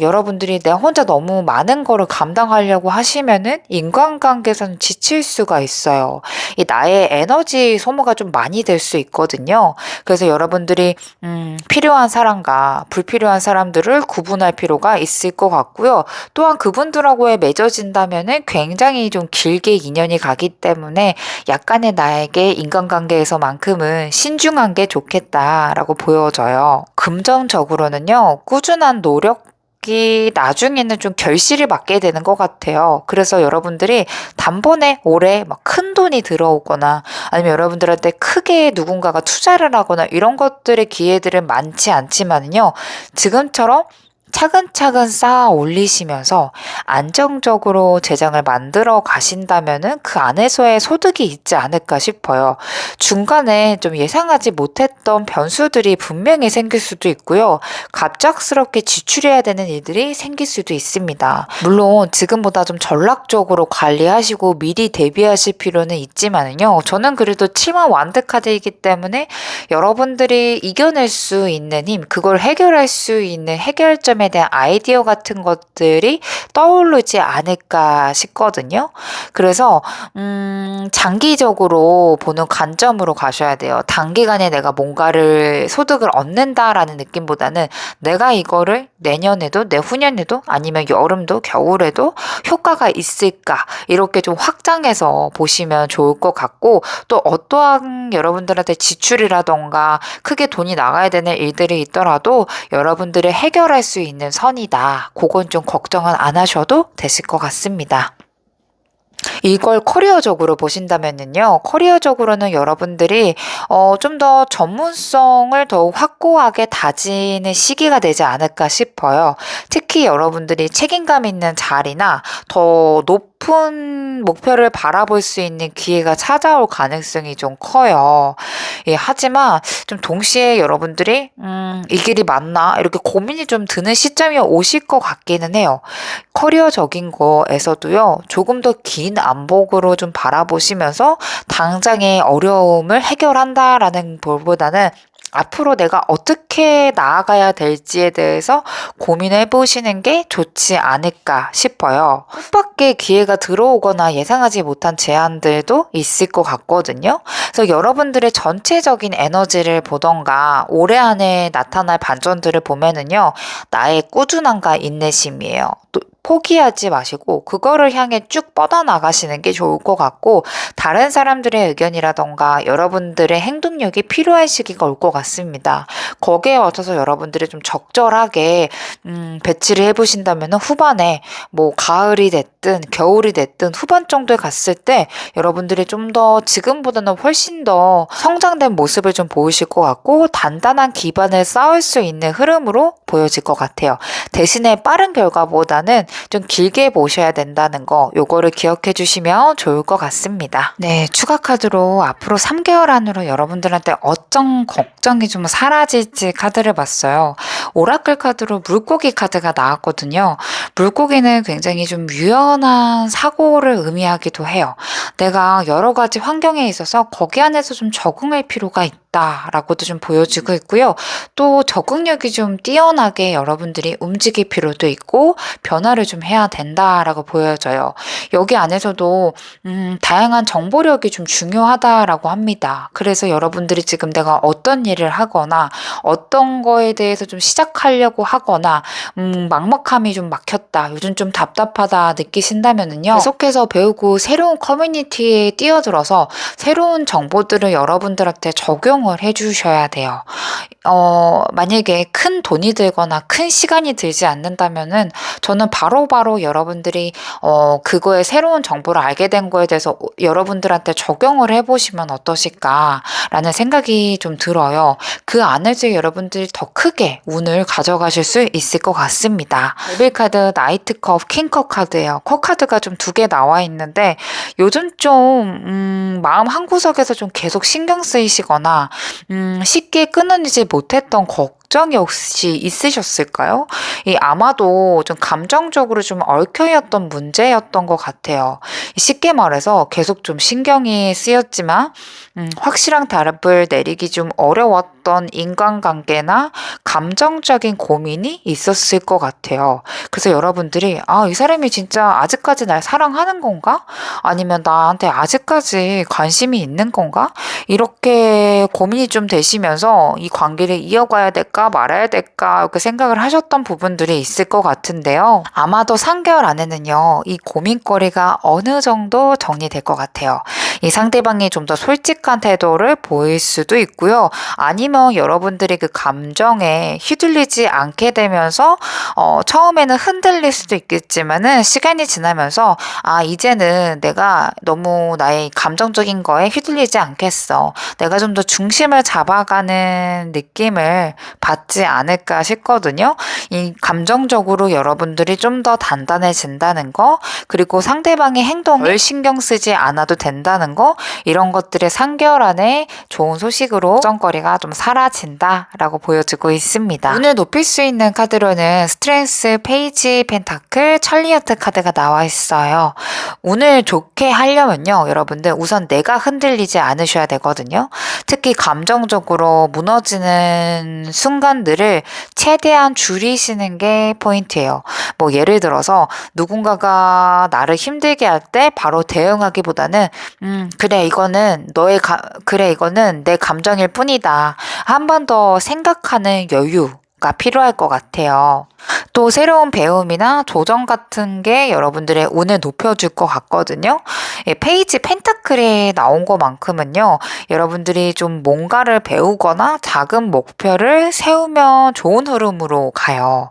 여러분들이 내가 혼자 너무 많은 거를 감당하려고 하시면은 인간관계에서는 지칠 수가 있어요. 이 나의 에너지 소모가 좀 많이 될 수 있거든요. 그래서 여러분들이 필요한 사람과 불필요한 사람들을 구분할 필요가 있을 것 같고요. 또한 그분들하고의 맺어진다면은 굉장히 좀 길게 인연이 가기 때문에 약간의 나에게 인간관계에서만큼은 신중한 게 좋겠다라고 보여져요. 금전적으로는요, 꾸준한 노력 이 나중에는 좀 결실을 맞게 되는 것 같아요. 그래서 여러분들이 단번에 올해 막 큰 돈이 들어오거나 아니면 여러분들한테 크게 누군가가 투자를 하거나 이런 것들의 기회들은 많지 않지만요. 지금처럼 차근차근 쌓아 올리시면서 안정적으로 재정을 만들어 가신다면은 그 안에서의 소득이 있지 않을까 싶어요. 중간에 좀 예상하지 못했던 변수들이 분명히 생길 수도 있고요. 갑작스럽게 지출해야 되는 일들이 생길 수도 있습니다. 물론 지금보다 좀 전략적으로 관리하시고 미리 대비하실 필요는 있지만요. 저는 그래도 7만 완드 카드이기 때문에 여러분들이 이겨낼 수 있는 힘, 그걸 해결할 수 있는 해결점에 대한 아이디어 같은 것들이 떠오르지 않을까 싶거든요. 그래서 장기적으로 보는 관점으로 가셔야 돼요. 단기간에 내가 뭔가를 소득을 얻는다라는 느낌보다는 내가 이거를 내년에도 내후년에도 아니면 여름도 겨울에도 효과가 있을까 이렇게 좀 확장해서 보시면 좋을 것 같고 또 어떠한 여러분들한테 지출이라던가 크게 돈이 나가야 되는 일들이 있더라도 여러분들이 해결할 수 있는 선이다. 그건 좀 걱정은 안 하셔도 되실 것 같습니다. 이걸 커리어적으로 보신다면요. 커리어적으로는 여러분들이 좀 더 전문성을 더욱 확고하게 다지는 시기가 되지 않을까 싶어요. 특히 여러분들이 책임감 있는 자리나 더 높은 목표를 바라볼 수 있는 기회가 찾아올 가능성이 좀 커요. 예, 하지만 좀 동시에 여러분들이 이 길이 맞나 이렇게 고민이 좀 드는 시점이 오실 것 같기는 해요. 커리어적인 거에서도요. 조금 더 긴 안목으로 좀 바라보시면서 당장의 어려움을 해결한다라는 볼보다는 앞으로 내가 어떻게 나아가야 될지에 대해서 고민해 보시는 게 좋지 않을까 싶어요. 뜻밖의 기회가 들어오거나 예상하지 못한 제안들도 있을 것 같거든요. 그래서 여러분들의 전체적인 에너지를 보던가 올해 안에 나타날 반전들을 보면은요. 나의 꾸준함과 인내심이에요. 또 포기하지 마시고 그거를 향해 쭉 뻗어나가시는 게 좋을 것 같고 다른 사람들의 의견이라던가 여러분들의 행동력이 필요한 시기가 올 것 같습니다. 거기에 맞춰서 여러분들이 좀 적절하게 배치를 해보신다면 후반에 뭐 가을이 됐든 겨울이 됐든 후반 정도에 갔을 때 여러분들이 좀 더 지금보다는 훨씬 더 성장된 모습을 좀 보이실 것 같고 단단한 기반을 쌓을 수 있는 흐름으로 보여질 것 같아요. 대신에 빠른 결과보다는 좀 길게 보셔야 된다는 거 요거를 기억해 주시면 좋을 것 같습니다. 네, 추가 카드로 앞으로 3개월 안으로 여러분들한테 어떤 걱정이 좀 사라질지 카드를 봤어요. 오라클 카드로 물고기 카드가 나왔거든요. 물고기는 굉장히 좀 유연한 사고를 의미하기도 해요. 내가 여러 가지 환경에 있어서 거기 안에서 좀 적응할 필요가 있다. 있다라고도 좀 보여지고 있고요. 또 적응력이 좀 뛰어나게 여러분들이 움직일 필요도 있고 변화를 좀 해야 된다라고 보여져요. 여기 안에서도 다양한 정보력이 좀 중요하다라고 합니다. 그래서 여러분들이 지금 내가 어떤 일을 하거나 어떤 거에 대해서 좀 시작하려고 하거나 막막함이 좀 막혔다, 요즘 좀 답답하다 느끼신다면은요, 계속해서 배우고 새로운 커뮤니티에 뛰어들어서 새로운 정보들을 여러분들한테 적용을 해주셔야 돼요. 만약에 큰 돈이 들거나 큰 시간이 들지 않는다면은 저는 바로바로 여러분들이 그거에 새로운 정보를 알게 된 거에 대해서 여러분들한테 적용을 해보시면 어떠실까라는 생각이 좀 들어요. 그 안에서 여러분들이 더 크게 운을 가져가실 수 있을 것 같습니다. 데빌 카드, 나이트컵, 킹컵 카드예요. 컵 카드가 좀 두 개 나와 있는데 요즘 좀 마음 한구석에서 좀 계속 신경 쓰이시거나 쉽게 끊어내지 못했던 걱정이 혹시 있으셨을까요? 아마도 좀 감정적으로 좀 얽혀있던 문제였던 것 같아요. 쉽게 말해서 계속 좀 신경이 쓰였지만 확실한 답을 내리기 좀 어려웠던 인간관계나 감정적인 고민이 있었을 것 같아요. 그래서 여러분들이 이 사람이 진짜 아직까지 날 사랑하는 건가? 아니면 나한테 아직까지 관심이 있는 건가? 이렇게 고민이 좀 되시면서 이 관계를 이어가야 될까 말아야 될까 이렇게 생각을 하셨던 부분들이 있을 것 같은데요. 아마도 3개월 안에는요, 이 고민거리가 어느 정도 정리될 것 같아요. 이 상대방이 좀 더 솔직한 태도를 보일 수도 있고요. 아니면 여러분들이 그 감정에 휘둘리지 않게 되면서 처음에는 흔들릴 수도 있겠지만은 시간이 지나면서 이제는 내가 너무 나의 감정적인 거에 휘둘리지 않겠어. 내가 좀 더 중심을 잡아가는 느낌을 받지 않을까 싶거든요. 이 감정적으로 여러분들이 좀 더 단단해진다는 거, 그리고 상대방의 행동에 덜 신경 쓰지 않아도 된다는 거, 이런 것들의 3개월 안에 좋은 소식으로 걱정거리가 좀 사라진다라고 보여지고 있습니다. 운을 높일 수 있는 카드로는 스트렝스, 페이지, 펜타클, 찰리어트 카드가 나와 있어요. 운을 좋게 하려면요, 여러분들 우선 내가 흔들리지 않으셔야 되거든요. 특히 감정적으로 무너지는 순간들을 최대한 줄이시는 게 포인트예요. 뭐 예를 들어서 누군가가 나를 힘들게 할 때 바로 대응하기보다는 그래 이거는 이거는 내 감정일 뿐이다. 한 번 더 생각하는 여유가 필요할 것 같아요. 또 새로운 배움이나 도전 같은 게 여러분들의 운을 높여줄 것 같거든요. 페이지 펜타클에 나온 것만큼은요, 여러분들이 좀 뭔가를 배우거나 작은 목표를 세우면 좋은 흐름으로 가요.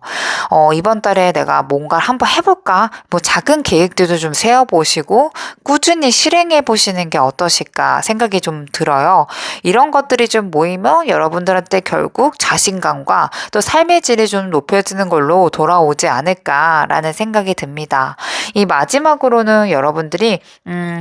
이번 달에 내가 뭔가를 한번 해볼까? 뭐 작은 계획들도 좀 세워보시고 꾸준히 실행해 보시는 게 어떠실까 생각이 좀 들어요. 이런 것들이 좀 모이면 여러분들한테 결국 자신감과 또 삶의 질이 좀 높여지는 걸로 돌아오지 않을까라는 생각이 듭니다. 이 마지막으로는 여러분들이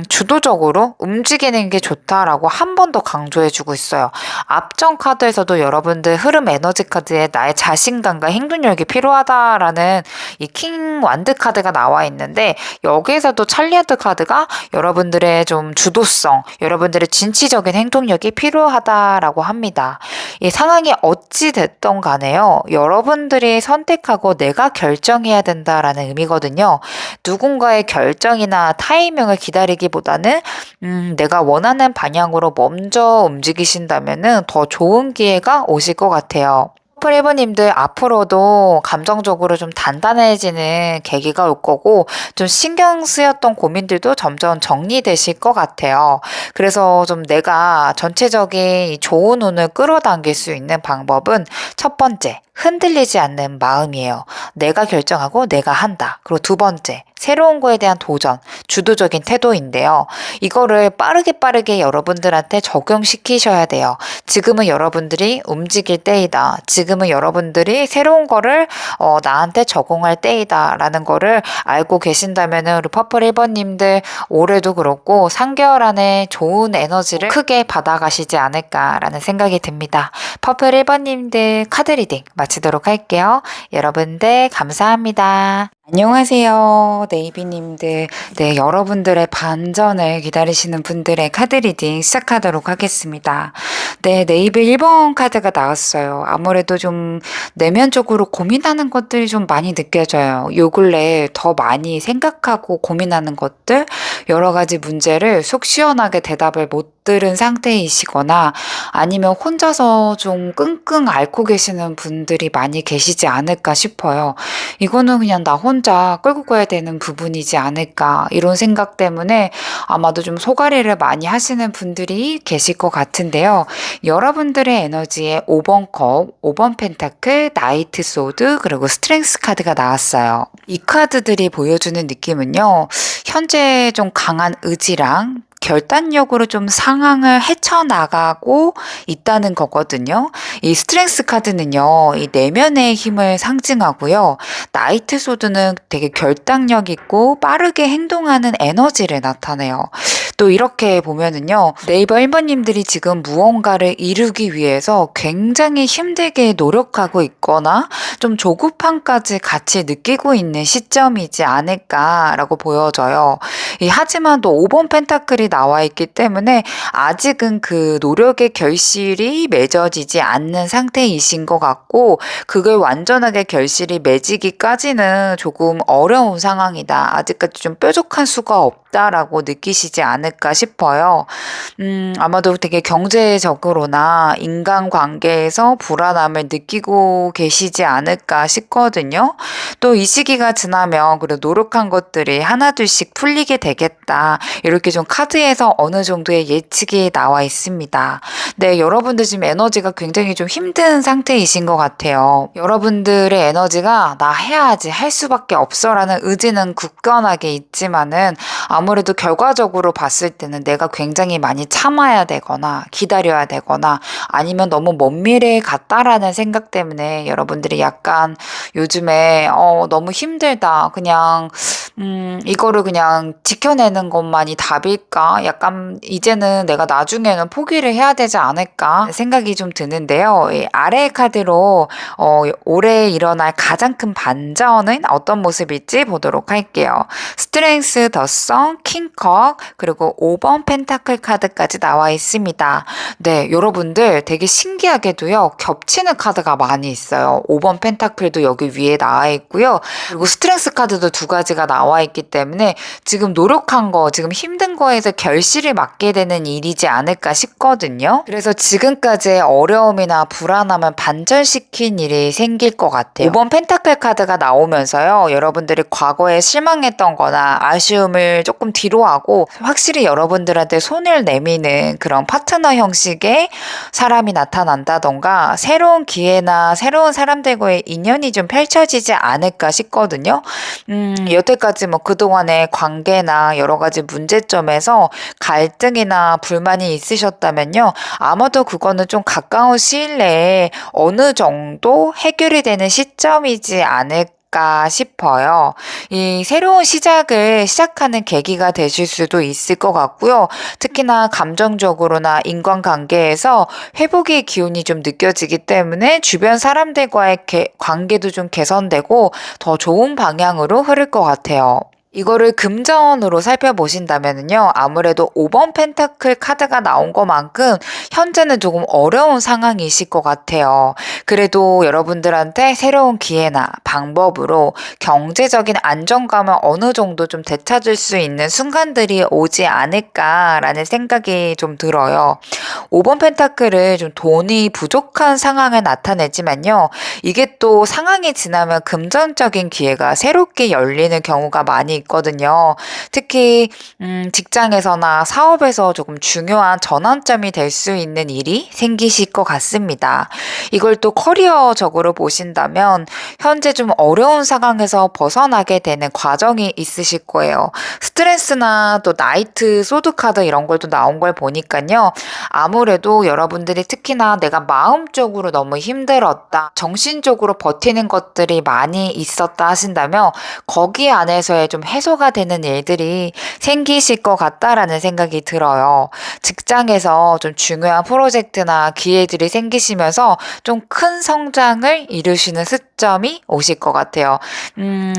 주도적으로 움직이는 게 좋다라고 한 번 더 강조해주고 있어요. 앞전 카드에서도 여러분들 흐름 에너지 카드에 나의 자신감과 행동력이 필요하다라는 이 킹 완드 카드가 나와 있는데, 여기에서도 찰리아드 카드가 여러분들의 좀 주도성, 여러분들의 진취적인 행동력이 필요하다라고 합니다. 이 상황이 어찌 됐던 간에요, 여러분들이 선택하고 내가 결정해야 된다라는 의미거든요. 누군가의 결정이나 타이밍을 기다리기보다는 내가 원하는 방향으로 먼저 움직이신다면은 더 좋은 기회가 오실 것 같아요. 커플 1번님들 앞으로도 감정적으로 좀 단단해지는 계기가 올 거고, 좀 신경 쓰였던 고민들도 점점 정리되실 것 같아요. 그래서 좀 내가 전체적인 좋은 운을 끌어당길 수 있는 방법은 첫 번째, 흔들리지 않는 마음이에요. 내가 결정하고 내가 한다. 그리고 두 번째, 새로운 거에 대한 도전, 주도적인 태도인데요. 이거를 빠르게 여러분들한테 적용시키셔야 돼요. 지금은 여러분들이 움직일 때이다. 지금은 여러분들이 새로운 거를 나한테 적용할 때이다 라는 거를 알고 계신다면은 우리 퍼플 1번님들 올해도 그렇고 3개월 안에 좋은 에너지를 크게 받아가시지 않을까라는 생각이 듭니다. 퍼플 1번님들 카드 리딩 마치도록 할게요. 여러분들 감사합니다. 안녕하세요, 네이비님들. 네, 여러분들의 반전을 기다리시는 분들의 카드 리딩 시작하도록 하겠습니다. 네, 네이비 1번 카드가 나왔어요. 아무래도 좀 내면적으로 고민하는 것들이 좀 많이 느껴져요. 요 근래 더 많이 생각하고 고민하는 것들, 여러 가지 문제를 속 시원하게 대답을 못 들은 상태이시거나 아니면 혼자서 좀 끙끙 앓고 계시는 분들이 많이 계시지 않을까 싶어요. 이거는 그냥 나 혼자 끌고 가야 되는 부분이지 않을까 이런 생각 때문에 아마도 좀 소가리를 많이 하시는 분들이 계실 것 같은데요. 여러분들의 에너지에 5번 컵, 5번 펜타클, 나이트 소드, 그리고 스트렝스 카드가 나왔어요. 이 카드들이 보여주는 느낌은요. 현재 좀 강한 의지랑 결단력으로 좀 상황을 헤쳐나가고 있다는 거거든요. 이 스트렝스 카드는요, 이 내면의 힘을 상징하고요. 나이트 소드는 되게 결단력 있고 빠르게 행동하는 에너지를 나타내요. 또 이렇게 보면은요, 네이버 1번님들이 지금 무언가를 이루기 위해서 굉장히 힘들게 노력하고 있거나 좀 조급함까지 같이 느끼고 있는 시점이지 않을까라고 보여져요. 하지만 또 5번 펜타클이 나와 있기 때문에 아직은 그 노력의 결실이 맺어지지 않는 상태이신 것 같고, 그걸 완전하게 결실이 맺기까지는 조금 어려운 상황이다. 아직까지 좀 뾰족한 수가 없다라고 느끼시지 않을까 싶어요. 아마도 되게 경제적으로나 인간관계에서 불안함을 느끼고 계시지 않을까 싶거든요. 또 이 시기가 지나면 그래도 노력한 것들이 하나둘씩 풀리게 되겠다. 이렇게 좀 카드에서 어느 정도의 예측이 나와 있습니다. 네, 여러분들 지금 에너지가 굉장히 좀 힘든 상태이신 것 같아요. 여러분들의 에너지가 나 해야지, 할 수밖에 없어라는 의지는 굳건하게 있지만은 아무래도 결과적으로 봤을 때는 내가 굉장히 많이 참아야 되거나 기다려야 되거나 아니면 너무 먼 미래에 갔다라는 생각 때문에 여러분들이 약간 요즘에 너무 힘들다. 그냥 이거를 그냥 지켜내는 것만이 답일까? 약간 이제는 내가 나중에는 포기를 해야 되지 않을까? 생각이 좀 드는데요. 이 아래 카드로 올해 일어날 가장 큰 반전은 어떤 모습일지 보도록 할게요. 스트렝스, 더성, 킹컵, 그리고 5번 펜타클 카드까지 나와 있습니다. 네, 여러분들 되게 신기하게도요. 겹치는 카드가 많이 있어요. 5번 펜타클도 여기 위에 나와 있고요. 그리고 스트렝스 카드도 두 가지가 나와 있기 때문에 지금 노력한 거, 지금 힘든 거에서 결실을 맞게 되는 일이지 않을까 싶거든요. 그래서 지금까지의 어려움이나 불안함을 반전시킨 일이 생길 것 같아요. 5번 펜타클 카드가 나오면서요. 여러분들이 과거에 실망했던 거나 아쉬움을 조금 뒤로 하고 확실히 여러분들한테 손을 내미는 그런 파트너 형식의 사람이 나타난다던가 새로운 기회나 새로운 사람들과의 인연이 좀 펼쳐지지 않을까 싶거든요. 여태까지 뭐 그동안의 관계나 여러 가지 문제점에서 갈등이나 불만이 있으셨다면요. 아마도 그거는 좀 가까운 시일 내에 어느 정도 해결이 되는 시점이지 않을까 싶어요. 이 새로운 시작을 시작하는 계기가 되실 수도 있을 것 같고요. 특히나 감정적으로나 인간관계에서 회복의 기운이 좀 느껴지기 때문에 주변 사람들과의 관계도 좀 개선되고 더 좋은 방향으로 흐를 것 같아요. 이거를 금전으로 살펴보신다면요. 아무래도 5번 펜타클 카드가 나온 것만큼 현재는 조금 어려운 상황이실 것 같아요. 그래도 여러분들한테 새로운 기회나 방법으로 경제적인 안정감을 어느 정도 좀 되찾을 수 있는 순간들이 오지 않을까라는 생각이 좀 들어요. 5번 펜타클은 좀 돈이 부족한 상황을 나타내지만요. 이게 또 상황이 지나면 금전적인 기회가 새롭게 열리는 경우가 많이 있거든요. 특히 직장에서나 사업에서 조금 중요한 전환점이 될 수 있는 일이 생기실 것 같습니다. 이걸 또 커리어적으로 보신다면 현재 좀 어려운 상황에서 벗어나게 되는 과정이 있으실 거예요. 스트레스나 또 나이트 소드 카드 이런 걸 또 나온 걸 보니까요. 아무래도 여러분들이 특히나 내가 마음적으로 너무 힘들었다, 정신적으로 버티는 것들이 많이 있었다 하신다면 거기 안에서의 좀 해소가 되는 일들이 생기실 것 같다라는 생각이 들어요. 직장에서 좀 중요한 프로젝트나 기회들이 생기시면서 좀 큰 성장을 이루시는 시점이 오실 것 같아요.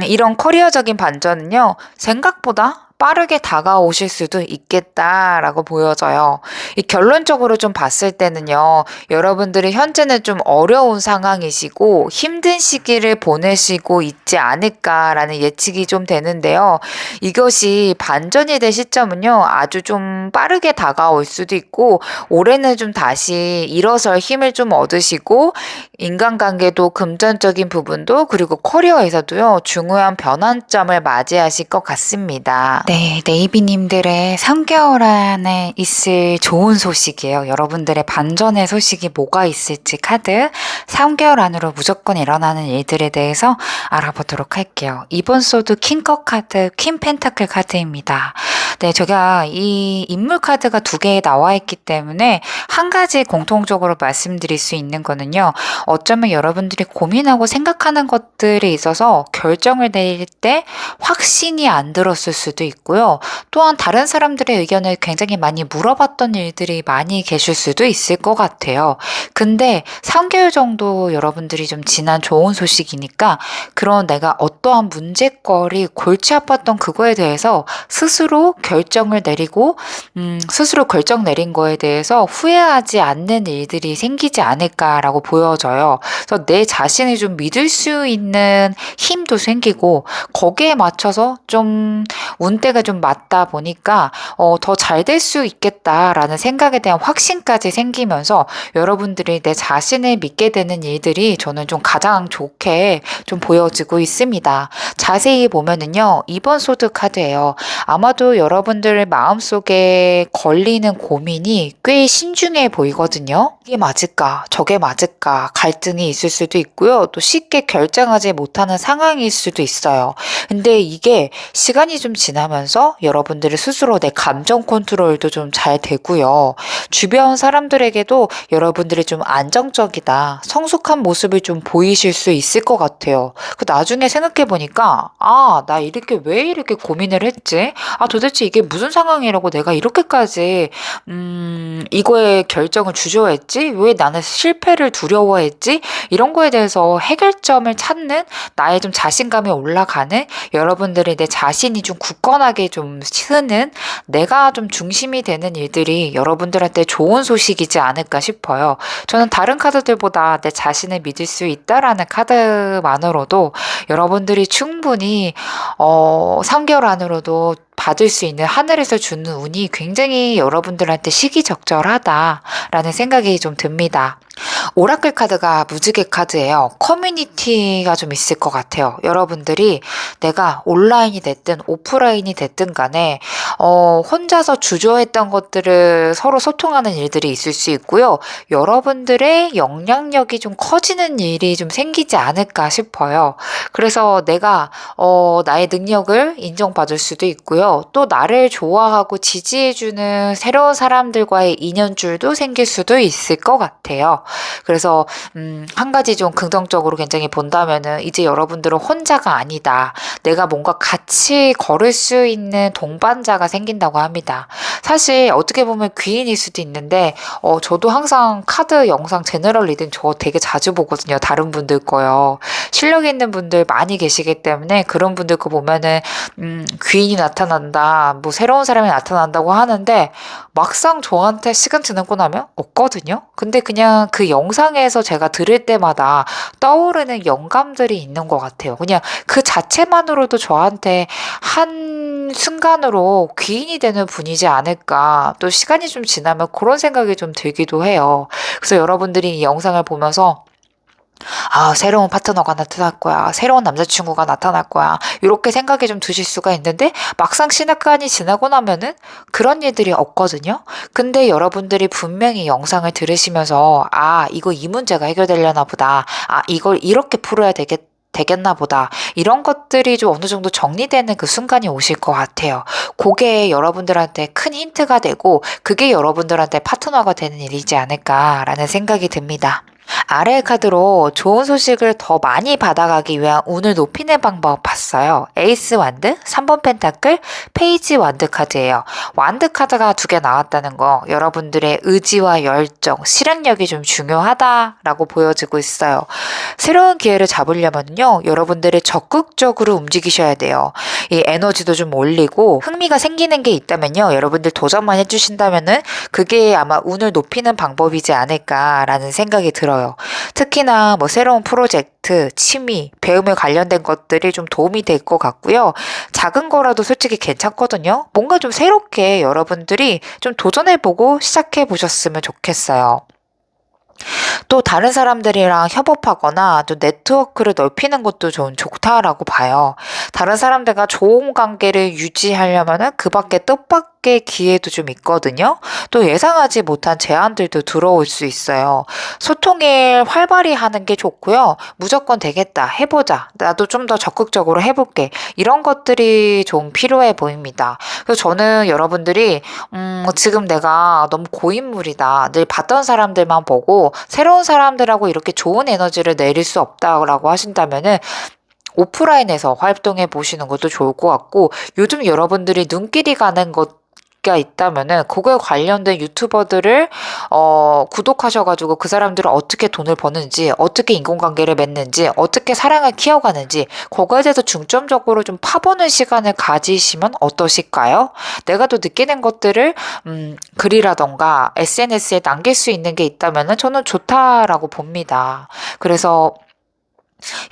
이런 커리어적인 반전은요, 생각보다 빠르게 다가오실 수도 있겠다라고 보여져요. 이 결론적으로 좀 봤을 때는요, 여러분들이 현재는 좀 어려운 상황이시고 힘든 시기를 보내시고 있지 않을까라는 예측이 좀 되는데요. 이것이 반전이 될 시점은요, 아주 좀 빠르게 다가올 수도 있고, 올해는 좀 다시 일어설 힘을 좀 얻으시고, 인간관계도 금전적인 부분도 그리고 커리어에서도요, 중요한 변환점을 맞이하실 것 같습니다. 네, 네이비님들의 3개월 안에 있을 좋은 소식이에요. 여러분들의 반전의 소식이 뭐가 있을지 카드 3개월 안으로 무조건 일어나는 일들에 대해서 알아보도록 할게요. 이번 소드 킹컵 카드, 퀸 펜타클 카드입니다. 네, 제가 이 인물 카드가 2개 나와 있기 때문에 한 가지 공통적으로 말씀드릴 수 있는 거는요. 어쩌면 여러분들이 고민하고 생각하는 것들에 있어서 결정을 내릴 때 확신이 안 들었을 수도 있고요. 또한 다른 사람들의 의견을 굉장히 많이 물어봤던 일들이 많이 계실 수도 있을 것 같아요. 근데 3개월 정도 여러분들이 좀 지난 좋은 소식이니까 그런 내가 어떠한 문제거리 골치 아팠던 그거에 대해서 스스로 결정을 내리고 스스로 결정 내린 거에 대해서 후회하지 않는 일들이 생기지 않을까라고 보여져요. 그래서 내 자신을 좀 믿을 수 있는 힘도 생기고 거기에 맞춰서 좀 운때가 좀 맞다 보니까 더 잘 될 수 있겠다라는 생각에 대한 확신까지 생기면서 여러분들이 내 자신을 믿게 되는 일들이 저는 좀 가장 좋게 좀 보여지고 있습니다. 자세히 보면은요, 이번 소드 카드예요. 아마도 여러분들 마음속에 걸리는 고민이 꽤 신중해 보이거든요. 이게 맞을까, 저게 맞을까 갈등이 있을 수도 있고요. 또 쉽게 결정하지 못하는 상황일 수도 있어요. 근데 이게 시간이 좀 지나면서 여러분들이 스스로 내 감정 컨트롤도 좀 잘 되고요. 주변 사람들에게도 여러분들이 좀 안정적이다, 성숙한 모습을 좀 보이실 수 있을 것 같아요. 그 나중에 생각해 보니까 나 이렇게 왜 이렇게 고민을 했지? 도대체 이게 무슨 상황이라고 내가 이렇게까지 이거에 결정을 주저했지? 왜 나는 실패를 두려워했지? 이런 거에 대해서 해결점을 찾는 나의 좀 자신감이 올라가는 여러분들이 내 자신이 좀 굳건하게 좀 쓰는 내가 좀 중심이 되는 일들이 여러분들한테 좋은 소식이지 않을까 싶어요. 저는 다른 카드들보다 내 자신을 믿을 수 있다라는 카드만으로도 여러분들이 충분히 3개월 안으로도 받을 수 있는 하늘에서 주는 운이 굉장히 여러분들한테 시기적절하다라는 생각이 좀 듭니다. 오라클 카드가 무지개 카드예요. 커뮤니티가 좀 있을 것 같아요. 여러분들이 내가 온라인이 됐든 오프라인이 됐든 간에 혼자서 주저했던 것들을 서로 소통하는 일들이 있을 수 있고요. 여러분들의 영향력이 좀 커지는 일이 좀 생기지 않을까 싶어요. 그래서 내가 나의 능력을 인정받을 수도 있고요. 또 나를 좋아하고 지지해주는 새로운 사람들과의 인연줄도 생길 수도 있을 것 같아요. 그래서 한 가지 좀 긍정적으로 굉장히 본다면은 이제 여러분들은 혼자가 아니다. 내가 뭔가 같이 걸을 수 있는 동반자가 생긴다고 합니다. 사실 어떻게 보면 귀인일 수도 있는데 저도 항상 카드 영상 제너럴 리딩 저 되게 자주 보거든요. 다른 분들 거요. 실력 있는 분들 많이 계시기 때문에 그런 분들 거 보면은 귀인이 나타난다, 뭐 새로운 사람이 나타난다고 하는데 막상 저한테 시간 지나고 나면 없거든요. 근데 그냥 그 영상에서 제가 들을 때마다 떠오르는 영감들이 있는 것 같아요. 그냥 그 자체만으로도 저한테 한 순간으로 귀인이 되는 분이지 않을까. 또 시간이 좀 지나면 그런 생각이 좀 들기도 해요. 그래서 여러분들이 이 영상을 보면서 새로운 파트너가 나타날 거야. 새로운 남자친구가 나타날 거야. 이렇게 생각이 좀 드실 수가 있는데 막상 시간이 지나고 나면은 그런 일들이 없거든요. 근데 여러분들이 분명히 영상을 들으시면서 이거 이 문제가 해결되려나 보다. 이걸 이렇게 풀어야 되겠나 보다. 이런 것들이 좀 어느 정도 정리되는 그 순간이 오실 것 같아요. 그게 여러분들한테 큰 힌트가 되고 그게 여러분들한테 파트너가 되는 일이지 않을까라는 생각이 듭니다. 아래의 카드로 좋은 소식을 더 많이 받아가기 위한 운을 높이는 방법 봤어요. 에이스 완드, 3번 펜타클, 페이지 완드 카드예요. 완드 카드가 두 개 나왔다는 거 여러분들의 의지와 열정, 실행력이 좀 중요하다라고 보여지고 있어요. 새로운 기회를 잡으려면요, 여러분들이 적극적으로 움직이셔야 돼요. 이 에너지도 좀 올리고 흥미가 생기는 게 있다면요, 여러분들 도전만 해주신다면은 그게 아마 운을 높이는 방법이지 않을까라는 생각이 들어요. 특히나 뭐 새로운 프로젝트, 취미, 배움에 관련된 것들이 좀 도움이 될 것 같고요. 작은 거라도 솔직히 괜찮거든요. 뭔가 좀 새롭게 여러분들이 좀 도전해보고 시작해보셨으면 좋겠어요. 또 다른 사람들이랑 협업하거나 또 네트워크를 넓히는 것도 좀 좋다라고 봐요. 다른 사람들과 좋은 관계를 유지하려면은 그 밖에 뜻밖의 기회도 좀 있거든요. 또 예상하지 못한 제안들도 들어올 수 있어요. 소통을 활발히 하는 게 좋고요. 무조건 되겠다, 해보자. 나도 좀 더 적극적으로 해볼게. 이런 것들이 좀 필요해 보입니다. 그래서 저는 여러분들이 지금 내가 너무 고인물이다. 늘 봤던 사람들만 보고 새로운 사람들하고 이렇게 좋은 에너지를 내릴 수 없다라고 하신다면은 오프라인에서 활동해 보시는 것도 좋을 것 같고, 요즘 여러분들이 눈길이 가는 가 있다면은 그거에 관련된 유튜버들을 구독하셔가지고 그 사람들은 어떻게 돈을 버는지, 어떻게 인간관계를 맺는지, 어떻게 사랑을 키워가는지 그거에 대해서 중점적으로 좀 파보는 시간을 가지시면 어떠실까요? 내가 또 느끼는 것들을 글이라던가 SNS에 남길 수 있는 게 있다면은 저는 좋다라고 봅니다. 그래서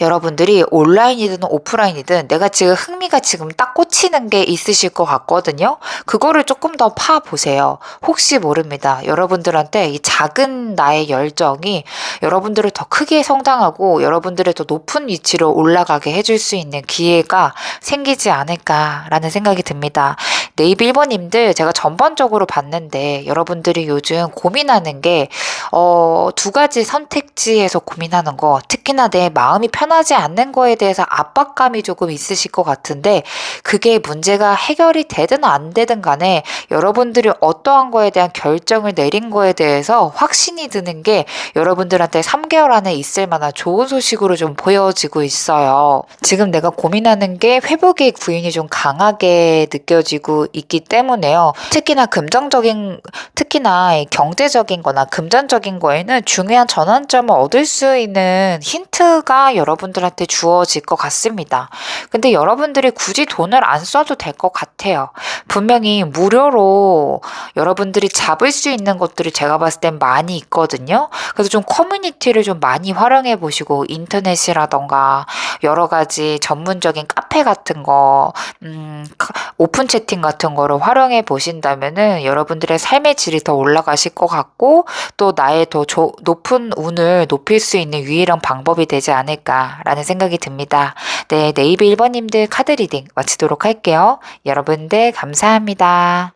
여러분들이 온라인이든 오프라인이든 내가 지금 흥미가 지금 딱 꽂히는 게 있으실 것 같거든요. 그거를 조금 더 파보세요. 혹시 모릅니다. 여러분들한테 이 작은 나의 열정이 여러분들을 더 크게 성장하고 여러분들을 더 높은 위치로 올라가게 해줄 수 있는 기회가 생기지 않을까라는 생각이 듭니다. 네이비 1번님들 제가 전반적으로 봤는데 여러분들이 요즘 고민하는 게 두 가지 선택지에서 고민하는 거, 특히나 내 마음이 편하지 않는 거에 대해서 압박감이 조금 있으실 것 같은데, 그게 문제가 해결이 되든 안 되든 간에 여러분들이 어떠한 거에 대한 결정을 내린 거에 대해서 확신이 드는 게 여러분들한테 3개월 안에 있을 만한 좋은 소식으로 좀 보여지고 있어요. 지금 내가 고민하는 게 회복의 구인이 좀 강하게 느껴지고 있기 때문에요. 특히나 이 경제적인 거나 금전적인 거에는 중요한 전환점을 얻을 수 있는 힌트가 여러분들한테 주어질 것 같습니다. 근데 여러분들이 굳이 돈을 안 써도 될 것 같아요. 분명히 무료로 여러분들이 잡을 수 있는 것들이 제가 봤을 땐 많이 있거든요. 그래서 좀 커뮤니티를 좀 많이 활용해 보시고, 인터넷이라던가 여러 가지 전문적인 카페 같은 거, 오픈 채팅 같은 거를 활용해 보신다면은 여러분들의 삶의 질이 더 올라가실 것 같고, 또 나의 더 높은 운을 높일 수 있는 유일한 방법이 되지 않을까라는 생각이 듭니다. 네, 네이비 1번님들 카드 리딩 마치도록 할게요. 여러분들 감사합니다.